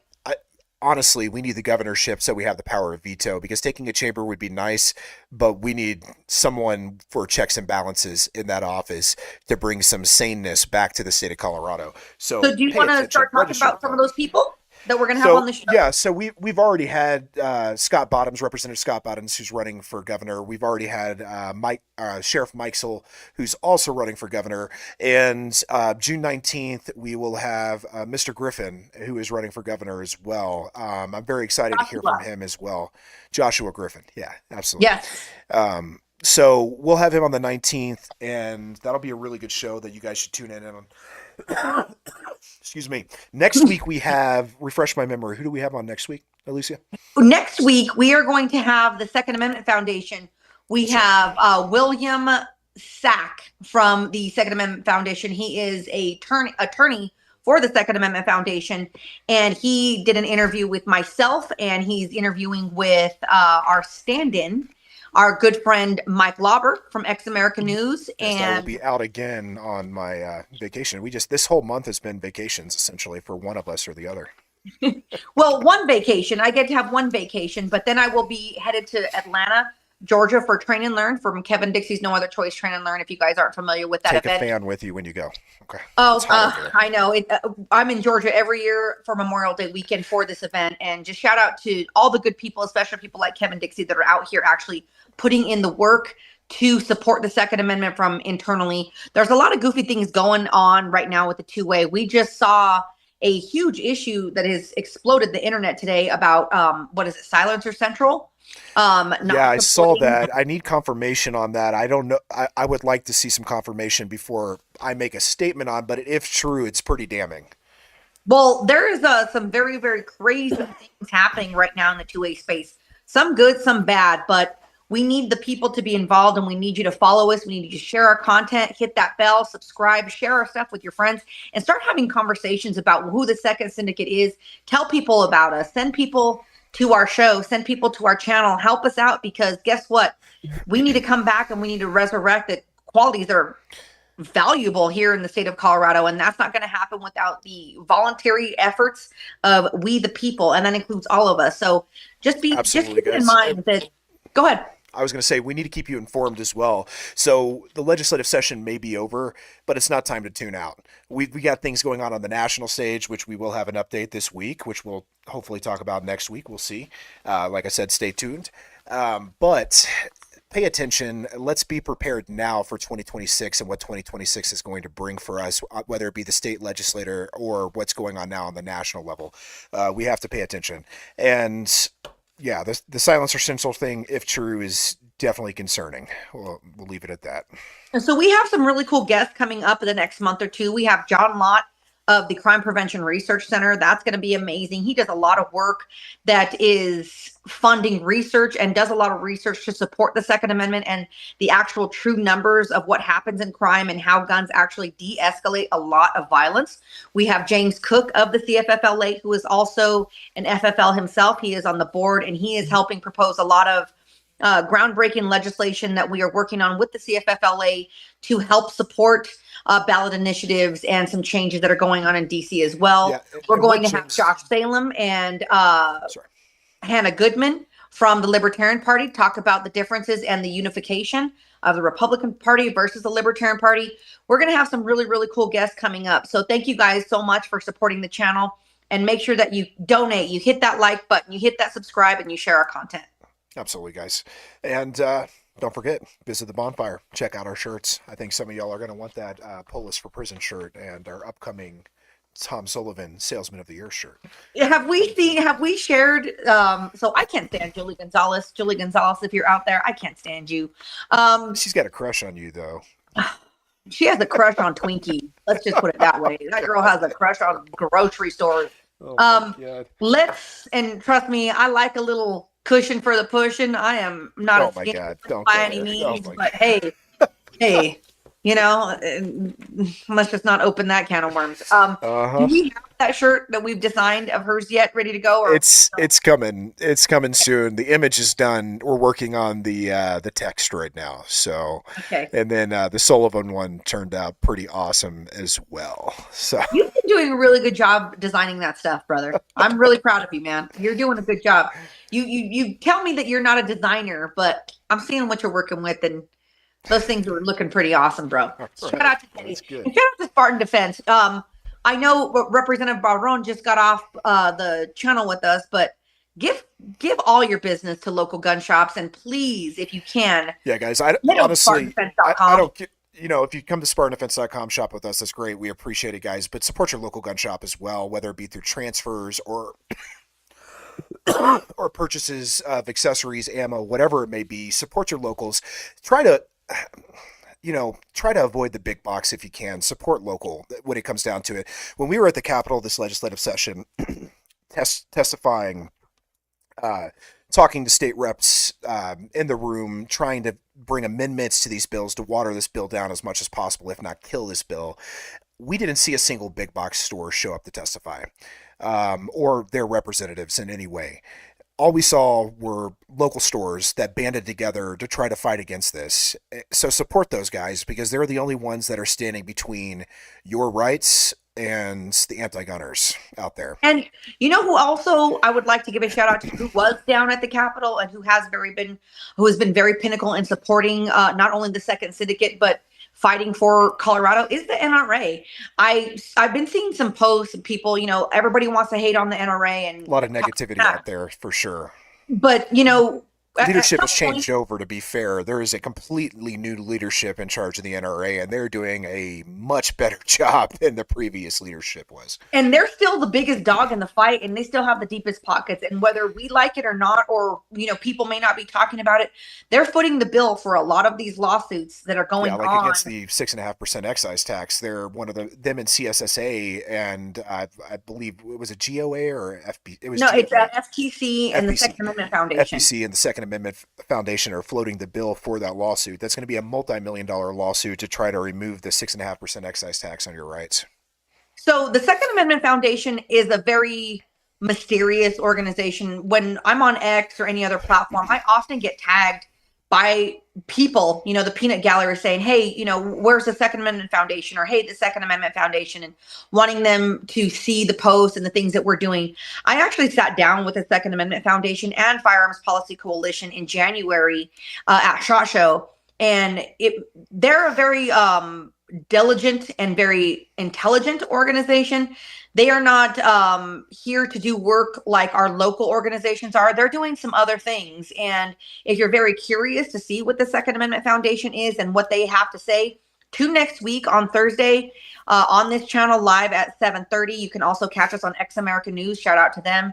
[SPEAKER 1] honestly, we need the governorship so we have the power of veto, because taking a chamber would be nice, but we need someone for checks and balances in that office to bring some saneness back to the state of Colorado. So
[SPEAKER 3] So do you
[SPEAKER 1] pay
[SPEAKER 3] want to
[SPEAKER 1] attention,
[SPEAKER 3] start talking
[SPEAKER 1] register
[SPEAKER 3] about some of
[SPEAKER 1] vote.
[SPEAKER 3] those people that we're going to have on the show?
[SPEAKER 1] Yeah, so we've already had Scott Bottoms, Representative Scott Bottoms, who's running for governor. We've already had Sheriff Mikesell, who's also running for governor. And June 19th, we will have Mr. Griffin, who is running for governor as well. I'm very excited to hear from him as well. Joshua Griffin. Yeah, absolutely.
[SPEAKER 3] Yes.
[SPEAKER 1] So we'll have him on the 19th, and that'll be a really good show that you guys should tune in on. Excuse me. Next week we have, refresh my memory, who do we have on next week, Alicia?
[SPEAKER 3] Next week, we are going to have the Second Amendment Foundation. We have William Sack from the Second Amendment Foundation. He is a attorney for the Second Amendment Foundation, and he did an interview with myself, and he's interviewing with our stand-in, our good friend Mike Lauber from Ex American News.
[SPEAKER 1] Yes, I will
[SPEAKER 3] And
[SPEAKER 1] be out again on my vacation. This whole month has been vacations essentially for one of us or the other.
[SPEAKER 3] well, one vacation. I get to have one vacation, but then I will be headed to Atlanta, Georgia for Train and Learn from Kevin Dixie's No Other Choice Train and Learn. If you guys aren't familiar with that
[SPEAKER 1] Take
[SPEAKER 3] event.
[SPEAKER 1] a fan with you when you go. Okay.
[SPEAKER 3] Oh,
[SPEAKER 1] It's hot over there.
[SPEAKER 3] I know. I'm in Georgia every year for Memorial Day weekend for this event. And just shout out to all the good people, especially people like Kevin Dixie that are out here actually putting in the work to support the Second Amendment from internally. There's a lot of goofy things going on right now with the two-way. We just saw a huge issue that has exploded the internet today about, Silencer Central?
[SPEAKER 1] Yeah, I saw that. I need confirmation on that. I don't know. I would like to see some confirmation before I make a statement on, but if true, it's pretty damning.
[SPEAKER 3] Well, there is some very, very crazy things happening right now in the two-way space. Some good, some bad, but we need the people to be involved, and we need you to follow us. We need you to share our content, hit that bell, subscribe, share our stuff with your friends, and start having conversations about who the Second Syndicate is. Tell people about us. Send people to our show. Send people to our channel. Help us out, because guess what? We need to come back and we need to resurrect the qualities that are valuable here in the state of Colorado, and that's not going to happen without the voluntary efforts of we the people, and that includes all of us. So just keep
[SPEAKER 1] Absolutely,
[SPEAKER 3] in
[SPEAKER 1] guys.
[SPEAKER 3] mind that. Go ahead.
[SPEAKER 1] I was going to say, we need to keep you informed as well. So the legislative session may be over, but it's not time to tune out. We got things going on the national stage, which we will have an update this week, which we'll hopefully talk about next week. We'll see. Like I said, stay tuned. But pay attention. Let's be prepared now for 2026 and what 2026 is going to bring for us, whether it be the state legislator or what's going on now on the national level. We have to pay attention. And yeah, the Silencer Central thing, if true, is definitely concerning. We'll leave it at that.
[SPEAKER 3] And so we have some really cool guests coming up in the next month or two. We have John Lott of the Crime Prevention Research Center. That's going to be amazing. He does a lot of work that is funding research and does a lot of research to support the Second Amendment and the actual true numbers of what happens in crime and how guns actually de-escalate a lot of violence. We have James Cook of the CFFLA, who is also an FFL himself. He is on the board, and he is helping propose a lot of groundbreaking legislation that we are working on with the CFFLA to help support ballot initiatives and some changes that are going on in DC as well.
[SPEAKER 1] Yeah,
[SPEAKER 3] We're
[SPEAKER 1] and
[SPEAKER 3] going
[SPEAKER 1] what
[SPEAKER 3] to have
[SPEAKER 1] James-
[SPEAKER 3] Josh Salem and
[SPEAKER 1] Sorry.
[SPEAKER 3] Hannah Goodman from the Libertarian Party talk about the differences and the unification of the Republican Party versus the Libertarian Party. We're going to have some really, really cool guests coming up. So thank you guys so much for supporting the channel, and make sure that you donate, you hit that like button, you hit that subscribe, and you share our content.
[SPEAKER 1] Absolutely, guys. And don't forget, visit the bonfire. Check out our shirts. I think some of y'all are going to want that Polis for Prison shirt and our upcoming Tom Sullivan Salesman of the Year shirt.
[SPEAKER 3] Have we shared, so I can't stand Julie Gonzalez. Julie Gonzalez, if you're out there, I can't stand you.
[SPEAKER 1] She's got a crush on you, though.
[SPEAKER 3] She has a crush on Twinkie. Let's just put it that way. That girl has a crush on grocery stores.
[SPEAKER 1] Oh, my God.
[SPEAKER 3] And trust me, I like a little cushion for the pushing. I am not
[SPEAKER 1] Oh,
[SPEAKER 3] a
[SPEAKER 1] my
[SPEAKER 3] skinny
[SPEAKER 1] God. Don't
[SPEAKER 3] by
[SPEAKER 1] go
[SPEAKER 3] any
[SPEAKER 1] there.
[SPEAKER 3] means,
[SPEAKER 1] Oh, my
[SPEAKER 3] but hey, you know, let's just not open that can of worms. Do we have that shirt that we've designed of hers yet ready to go? Or
[SPEAKER 1] It's coming. It's coming soon. The image is done. We're working on the text right now. So,
[SPEAKER 3] okay.
[SPEAKER 1] and then the Sullivan one turned out pretty awesome as well. So
[SPEAKER 3] You've been doing a really good job designing that stuff, brother. I'm really proud of you, man. You're doing a good job. You tell me that you're not a designer, but I'm seeing what you're working with, and those things are looking pretty awesome, bro. Shout out to Teddy.
[SPEAKER 1] That's good.
[SPEAKER 3] And shout out to Spartan Defense. I know Representative Barron just got off the channel with us, but give all your business to local gun shops, and please, if you can,
[SPEAKER 1] yeah, guys. I
[SPEAKER 3] hit up
[SPEAKER 1] honestly,
[SPEAKER 3] SpartanDefense.com.
[SPEAKER 1] I don't get. You know, if you come to SpartanDefense.com, shop with us, that's great. We appreciate it, guys. But support your local gun shop as well, whether it be through transfers or or purchases of accessories, ammo, whatever it may be. Support your locals. Try to avoid the big box if you can. Support local when it comes down to it. When we were at the Capitol this legislative session, testifying, talking to state reps in the room, trying to bring amendments to these bills to water this bill down as much as possible, if not kill this bill, we didn't see a single big box store show up to testify, or their representatives in any way. All we saw were local stores that banded together to try to fight against this. So support those guys, because they're the only ones that are standing between your rights and the anti-gunners out there.
[SPEAKER 3] And you know who also I would like to give a shout out to, who was down at the Capitol and who has been very pinnacle in supporting not only the Second Syndicate, but fighting for Colorado, is the NRA. I've been seeing some posts of people, you know, everybody wants to hate on the NRA, and
[SPEAKER 1] A lot of negativity out there for sure.
[SPEAKER 3] But you know,
[SPEAKER 1] Leadership has changed over, to be fair. There is a completely new leadership in charge of the NRA, and they're doing a much better job than the previous leadership was.
[SPEAKER 3] And they're still the biggest dog in the fight, and they still have the deepest pockets. And whether we like it or not, or, you know, people may not be talking about it, they're footing the bill for a lot of these lawsuits that are going on.
[SPEAKER 1] Against the 6.5% excise tax. They're one of them in CSSA, and I believe it was a GOA or FB. It was
[SPEAKER 3] no,
[SPEAKER 1] GOA.
[SPEAKER 3] it's FTC and the Second Amendment Foundation.
[SPEAKER 1] FTC and the Second Amendment Foundation are floating the bill for that lawsuit. That's going to be a multi-million-dollar lawsuit to try to remove the 6.5% excise tax on your rights.
[SPEAKER 3] So the Second Amendment Foundation is a very mysterious organization. When I'm on X or any other platform, I often get tagged by people, you know, the peanut gallery, saying, hey, you know, where's the Second Amendment Foundation? Or, hey, the Second Amendment Foundation, and wanting them to see the posts and the things that we're doing. I actually sat down with the Second Amendment Foundation and Firearms Policy Coalition in January at SHOT Show. And they're a very diligent and very intelligent organization. They are not here to do work like our local organizations are. They're doing some other things. And if you're very curious to see what the Second Amendment Foundation is and what they have to say, tune next week on Thursday on this channel live at 7:30. You can also catch us on X American News. Shout out to them,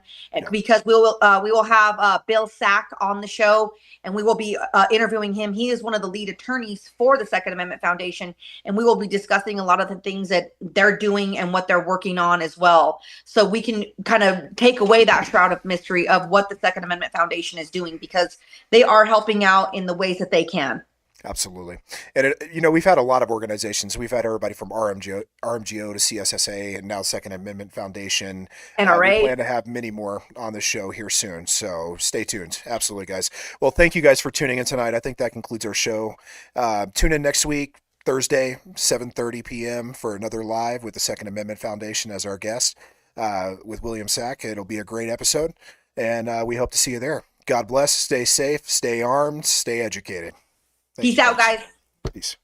[SPEAKER 3] because we will have Bill Sack on the show, and we will be interviewing him. He is one of the lead attorneys for the Second Amendment Foundation, and we will be discussing a lot of the things that they're doing and what they're working on as well. So we can kind of take away that shroud of mystery of what the Second Amendment Foundation is doing, because they are helping out in the ways that they can.
[SPEAKER 1] Absolutely. And, we've had a lot of organizations. We've had everybody from RMGO to CSSA, and now Second Amendment Foundation.
[SPEAKER 3] NRA.
[SPEAKER 1] We plan to have many more on the show here soon, so stay tuned. Absolutely, guys. Well, thank you guys for tuning in tonight. I think that concludes our show. Tune in next week. Thursday, 7:30 p.m. for another live with the Second Amendment Foundation as our guest with William Sack. It'll be a great episode, and we hope to see you there. God bless. Stay safe. Stay armed. Stay educated. Thank
[SPEAKER 3] Peace
[SPEAKER 1] you,
[SPEAKER 3] out, guys.
[SPEAKER 1] Peace.